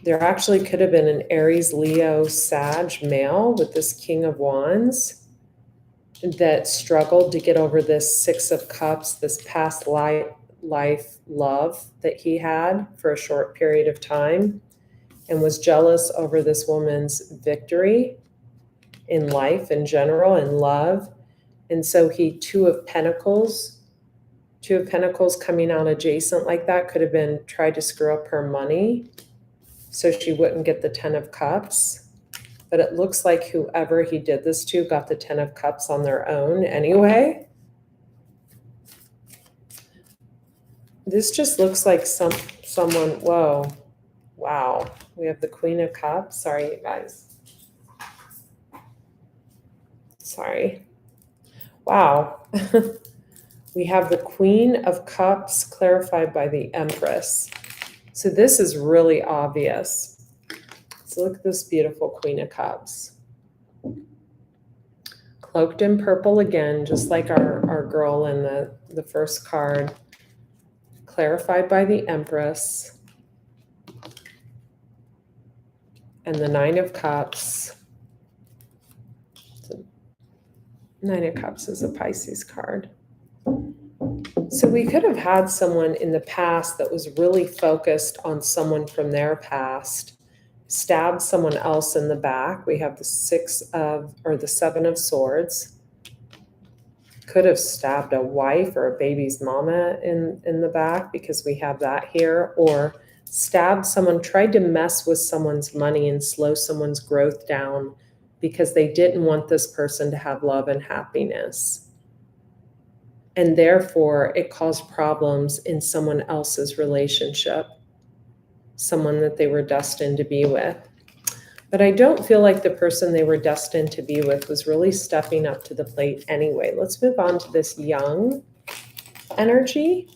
There actually could have been an Aries, Leo, Sag male with this King of Wands that struggled to get over this Six of Cups, this past life love that he had for a short period of time, and was jealous over this woman's victory in life in general, in love. And so Two of Pentacles coming out adjacent like that could have been tried to screw up her money so she wouldn't get the 10 of Cups. But it looks like whoever he did this to got the 10 of Cups on their own anyway. This just looks like someone, whoa, wow. We have the Queen of Cups. Sorry, you guys. Sorry. Wow. We have the Queen of Cups clarified by the Empress. So this is really obvious. So look at this beautiful Queen of Cups. Cloaked in purple again, just like our girl in the first card. Clarified by the Empress. And the Nine of Cups. The Nine of Cups is a Pisces card. So we could have had someone in the past that was really focused on someone from their past, stabbed someone else in the back. We have the Seven of Swords. Could have stabbed a wife or a baby's mama in the back, because we have that here, or stabbed someone, tried to mess with someone's money and slow someone's growth down because they didn't want this person to have love and happiness. And therefore, it caused problems in someone else's relationship, someone that they were destined to be with. But I don't feel like the person they were destined to be with was really stepping up to the plate anyway. Let's move on to this young energy.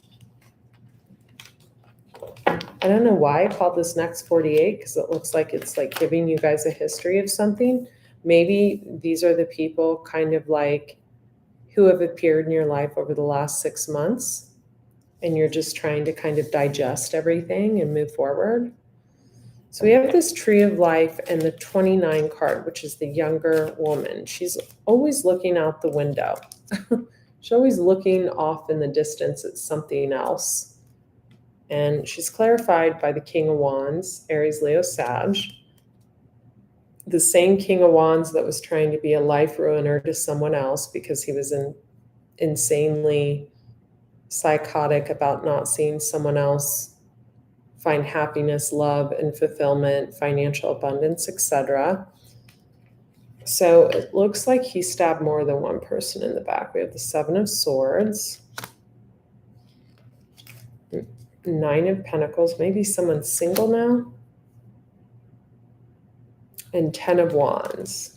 I don't know why I called this next 48, because it looks like it's like giving you guys a history of something. Maybe these are the people kind of like who have appeared in your life over the last 6 months, and you're just trying to kind of digest everything and move forward. So we have this Tree of Life and the 29 card, which is the younger woman. She's always looking out the window. She's always looking off in the distance at something else. And she's clarified by the King of Wands, Aries, Leo, Sag. The same King of Wands that was trying to be a life ruiner to someone else because he was insanely psychotic about not seeing someone else find happiness, love, and fulfillment, financial abundance, etc. So it looks like he stabbed more than one person in the back. We have the Seven of Swords, Nine of Pentacles, maybe someone's single now, and 10 of Wands.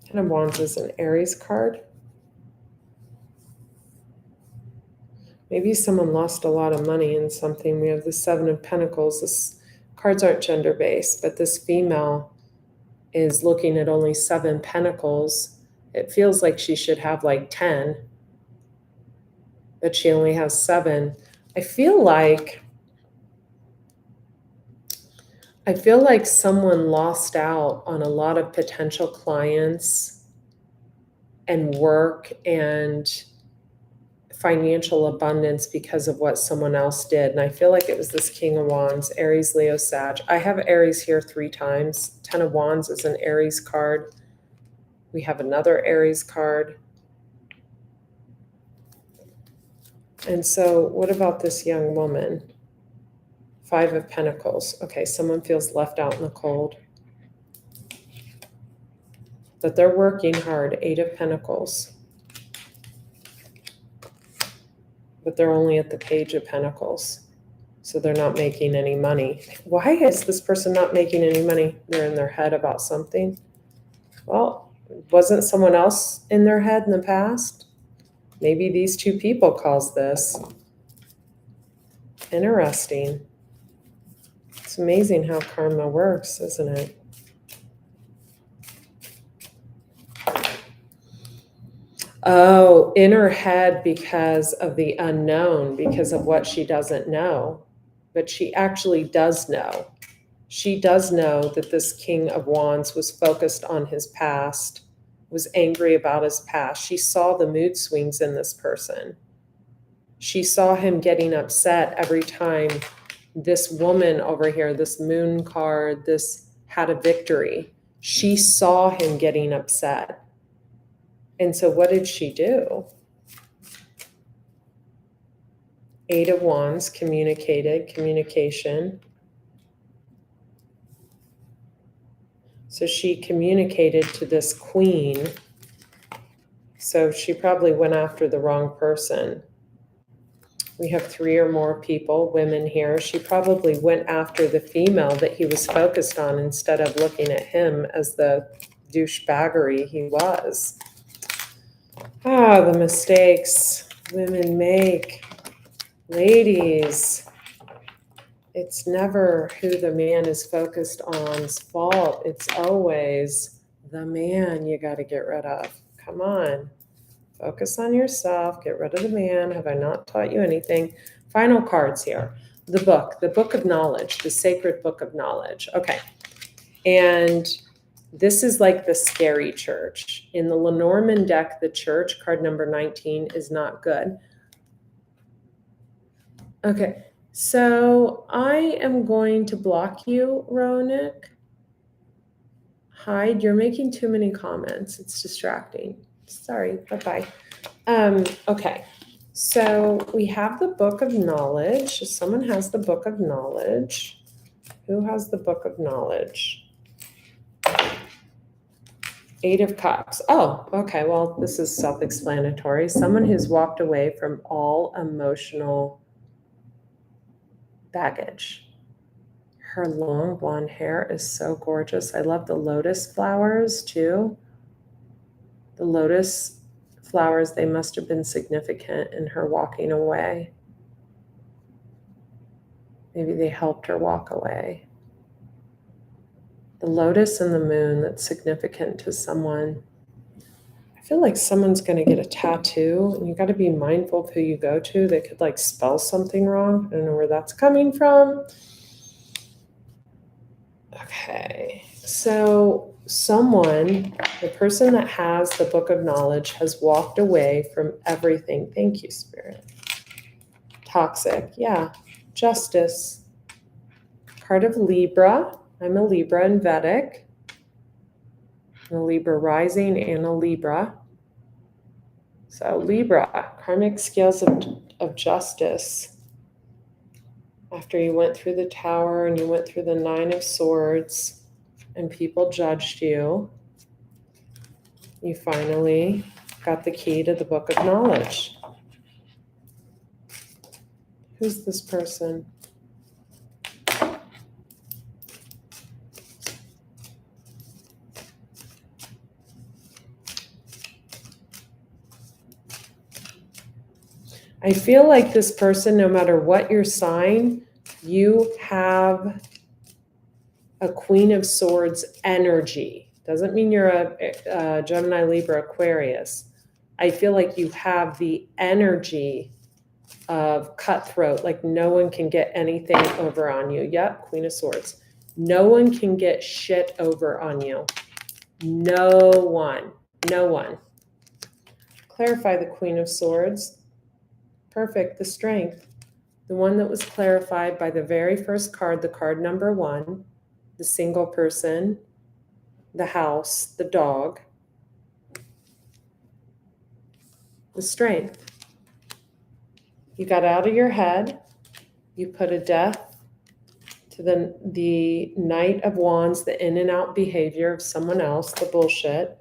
10 of Wands is an Aries card. Maybe someone lost a lot of money in something. We have the Seven of Pentacles. This cards aren't gender-based, but this female is looking at only 7 pentacles. It feels like she should have like 10, but she only has 7. I feel like someone lost out on a lot of potential clients and work and financial abundance because of what someone else did. And I feel like it was this King of Wands, Aries, Leo, Sag. I have Aries here 3 times. 10 of Wands is an Aries card. We have another Aries card. And so what about this young woman? 5 of Pentacles. Okay, someone feels left out in the cold. But they're working hard. 8 of Pentacles. But they're only at the Page of Pentacles. So they're not making any money. Why is this person not making any money? They're in their head about something. Well, wasn't someone else in their head in the past? Maybe these 2 people caused this. Interesting. It's amazing how karma works, isn't it? Oh, in her head because of the unknown, because of what she doesn't know. But she actually does know. She does know that this King of Wands was focused on his past, was angry about his past. She saw the mood swings in this person. She saw him getting upset every time this woman over here, this Moon card, this had a victory. She saw him getting upset. And so what did she do? 8 of Wands, communication. So she communicated to this queen. So she probably went after the wrong person. We have 3 or more people, women here. She probably went after the female that he was focused on instead of looking at him as the douchebaggery he was. Ah, the mistakes women make. Ladies, it's never who the man is focused on's fault. It's always the man you got to get rid of. Come on. Focus on yourself. Get rid of the man. Have I not taught you anything? Final cards here. The book of knowledge, the sacred book of knowledge. Okay. And this is like the scary church. In the Lenormand deck, the church, card number 19, is not good. Okay. So I am going to block you, Ronik. Hide. You're making too many comments. It's distracting. Sorry. Bye-bye. Okay. So we have the book of knowledge. Someone has the book of knowledge. Who has the book of knowledge? 8 of Cups. Oh, okay. Well, this is self-explanatory. Someone who's walked away from all emotional baggage. Her long blonde hair is so gorgeous. I love the lotus flowers too. The lotus flowers, they must have been significant in her walking away. Maybe they helped her walk away. The lotus and the moon, that's significant to someone. I feel like someone's going to get a tattoo, and you got to be mindful of who you go to. They could like spell something wrong. I don't know where that's coming from. Okay, so someone, the person that has the book of knowledge, has walked away from everything. Thank you, Spirit. Toxic, yeah. Justice. Card of Libra. I'm a Libra in Vedic. I'm a Libra rising and a Libra. So Libra, karmic scales of justice. After you went through the Tower and you went through the 9 of Swords and people judged you, you finally got the key to the book of knowledge. Who's this person? I feel like this person, no matter what your sign, you have a Queen of Swords energy. Doesn't mean you're a Gemini, Libra, Aquarius. I feel like you have the energy of cutthroat, like no one can get anything over on you. Yep, Queen of Swords. No one can get shit over on you. No one. No one. Clarify the Queen of Swords. Perfect, the Strength. The one that was clarified by the very first card, the card number 1, the single person, the house, the dog. The Strength. You got out of your head. You put a death to the Knight of Wands, the in and out behavior of someone else, the bullshit.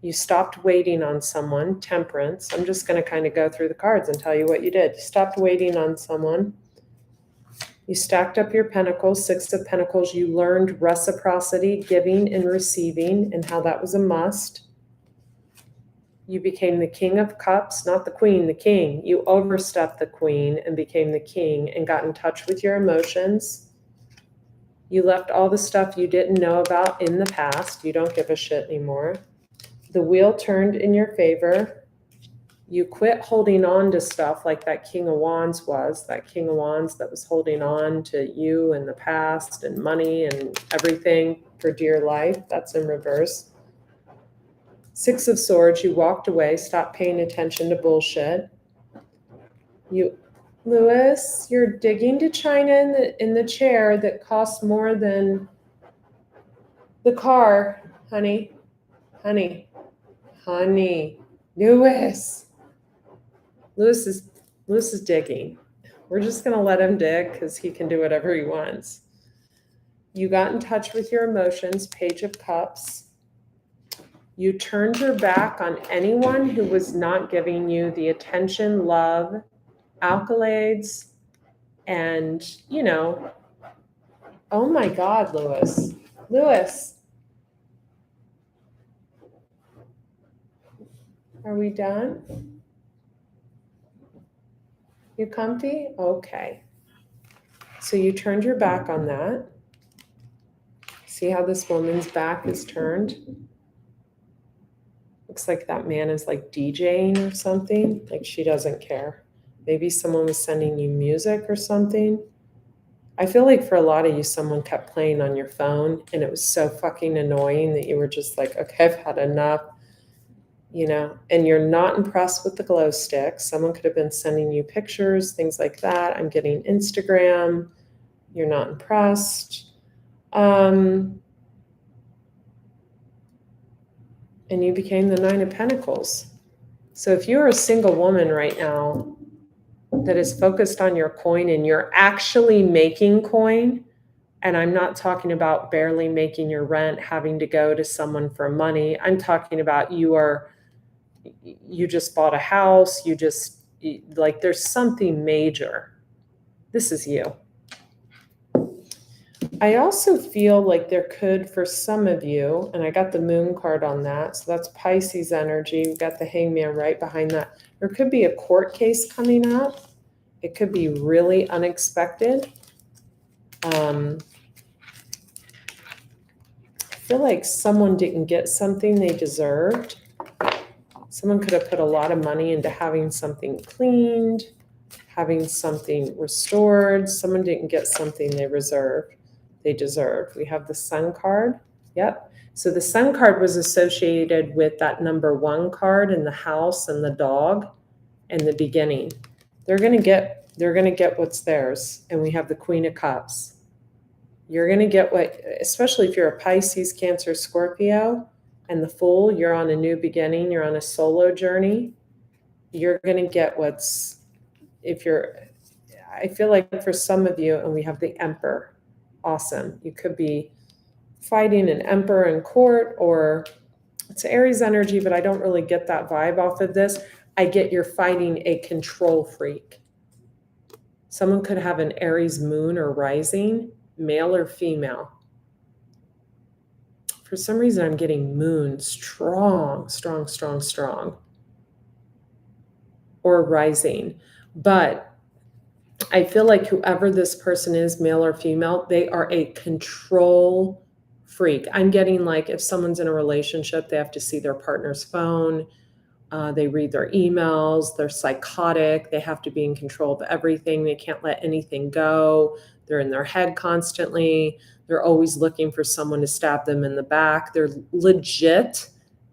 You stopped waiting on someone, Temperance. I'm just going to kind of go through the cards and tell you what you did. You stopped waiting on someone. You stacked up your pentacles, 6 of Pentacles. You learned reciprocity, giving and receiving, and how that was a must. You became the King of Cups, not the Queen, the King. You overstepped the Queen and became the King and got in touch with your emotions. You left all the stuff you didn't know about in the past. You don't give a shit anymore. The wheel turned in your favor. You quit holding on to stuff like that King of Wands was, that King of Wands that was holding on to you and the past and money and everything for dear life. That's in reverse. 6 of Swords, you walked away, stopped paying attention to bullshit. Lewis, you're digging to China in the chair that costs more than the car, honey. Honey. Lewis is digging. We're just going to let him dig because he can do whatever he wants. You got in touch with your emotions, Page of Cups. You turned your back on anyone who was not giving you the attention, love, accolades, and, oh my God, Lewis. Are we done? You comfy? Okay. So you turned your back on that. See how this woman's back is turned? Looks like that man is like DJing or something. Like she doesn't care. Maybe someone was sending you music or something. I feel like for a lot of you, someone kept playing on your phone and it was so fucking annoying that you were just like, okay, I've had enough, and you're not impressed with the glow stick. Someone could have been sending you pictures, things like that. I'm getting Instagram. You're not impressed. And you became the Nine of Pentacles. So if you're a single woman right now that is focused on your coin and you're actually making coin, and I'm not talking about barely making your rent, having to go to someone for money. I'm talking about you just bought a house, like there's something major. This is you. I also feel like there could, for some of you, and I got the moon card on that, so that's Pisces energy. We've got the hangman right behind that. There could be a court case coming up. It could be really unexpected. I feel like someone didn't get something they deserved. Someone could have put a lot of money into having something cleaned, having something restored. Someone didn't get something they deserved. We have the Sun card. Yep. So the Sun card was associated with that number 1 card in the house and the dog and the beginning. They're going to get what's theirs. And we have the Queen of Cups. You're going to get what, especially if you're a Pisces, Cancer, Scorpio, and the Fool, you're on a new beginning, you're on a solo journey. You're going to get I feel like for some of you, and we have the Emperor. Awesome. You could be fighting an Emperor in court, or it's Aries energy, but I don't really get that vibe off of this. I get you're fighting a control freak. Someone could have an Aries moon or rising, male or female. For some reason, I'm getting moon strong, or rising. But I feel like whoever this person is, male or female, they are a control freak. I'm getting like if someone's in a relationship, they have to see their partner's phone. They read their emails. They're psychotic. They have to be in control of everything. They can't let anything go. They're in their head constantly. They're always looking for someone to stab them in the back. They're legit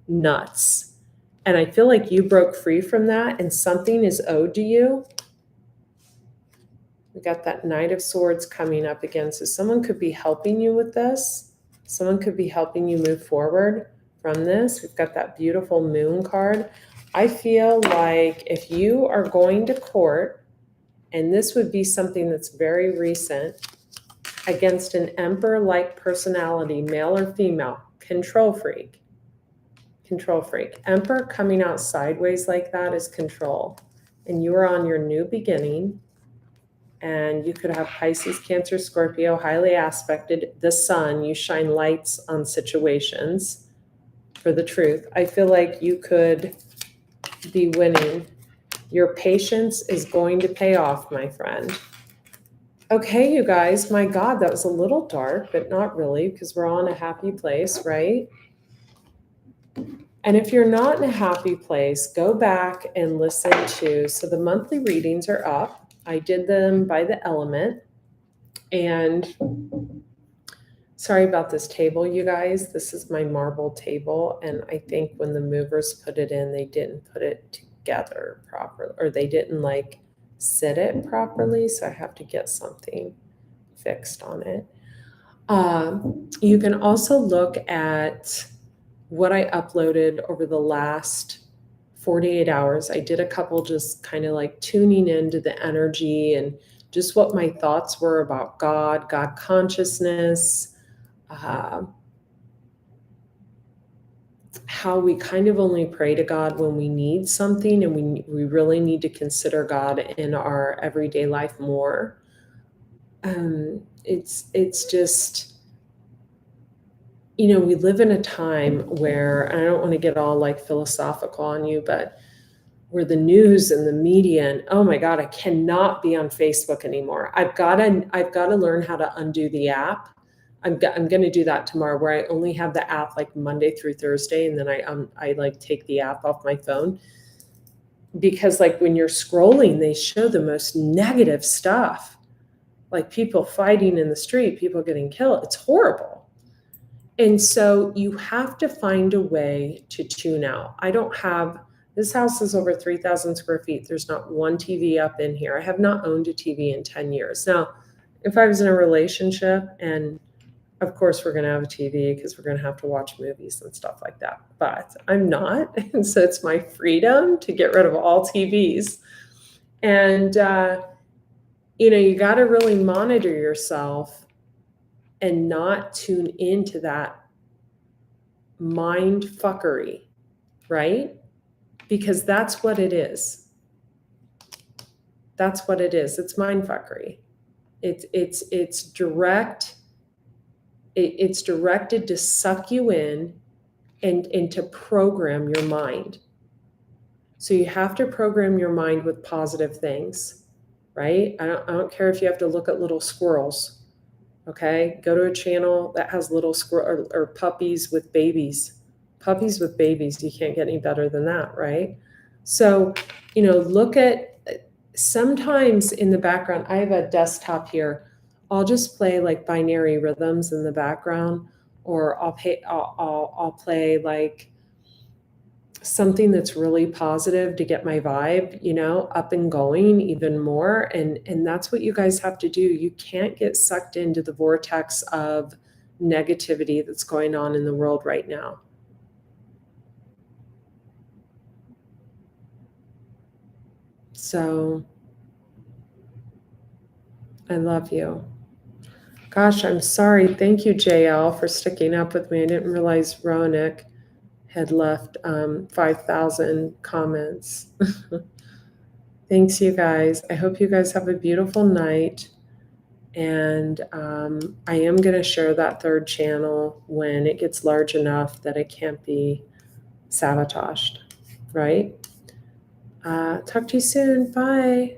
nuts. And I feel like you broke free from that and something is owed to you. We got that Knight of Swords coming up again. So someone could be helping you with this. Someone could be helping you move forward from this. We've got that beautiful moon card. I feel like if you are going to court, and this would be something that's very recent, against an Emperor-like personality, male or female, control freak. Emperor coming out sideways like that is control. And you are on your new beginning. And you could have Pisces, Cancer, Scorpio, highly aspected, the sun. You shine lights on situations for the truth. I feel like you could be winning. Your patience is going to pay off, my friend. Okay, you guys, my God, that was a little dark, but not really, because we're all in a happy place, right? And if you're not in a happy place, go back and listen to, so the monthly readings are up. I did them by the element. And sorry about this table, you guys. This is my marble table. And I think when the movers put it in, they didn't put it together properly, or they didn't like sit it properly. So I have to get something fixed on it. You can also look at what I uploaded over the last 48 hours. I did a couple just kind of like tuning into the energy and just what my thoughts were about God consciousness, how we kind of only pray to God when we need something, and we really need to consider God in our everyday life more. It's just, we live in a time where, and I don't want to get all like philosophical on you, but where the news and the media, and oh my God, I cannot be on Facebook anymore. I've got to learn how to undo the app. I'm going to do that tomorrow, where I only have the app like Monday through Thursday, and then I like take the app off my phone, because like when you're scrolling, they show the most negative stuff, like people fighting in the street, people getting killed. It's horrible. And so you have to find a way to tune out. This house is over 3,000 square feet. There's not one TV up in here. I have not owned a TV in 10 years. Now, if I was in a relationship, and of course we're going to have a TV because we're going to have to watch movies and stuff like that, but I'm not. And so it's my freedom to get rid of all TVs. And, you got to really monitor yourself and not tune into that mind fuckery, right? Because that's what it is. That's what it is. It's mind fuckery. It's direct. It's directed to suck you in and to program your mind. So you have to program your mind with positive things, right? I don't care if you have to look at little squirrels. Okay, go to a channel that has little squirrel or puppies with babies. Puppies with babies, you can't get any better than that, right? So, look at, sometimes in the background, I have a desktop here. I'll just play like binary rhythms in the background, or I'll play like something that's really positive to get my vibe, up and going even more. And that's what you guys have to do. You can't get sucked into the vortex of negativity that's going on in the world right now. So I love you. Gosh, I'm sorry. Thank you, JL, for sticking up with me. I didn't realize Ronik had left 5,000 comments. Thanks, you guys. I hope you guys have a beautiful night. And I am going to share that third channel when it gets large enough that it can't be sabotaged, right? Talk to you soon. Bye.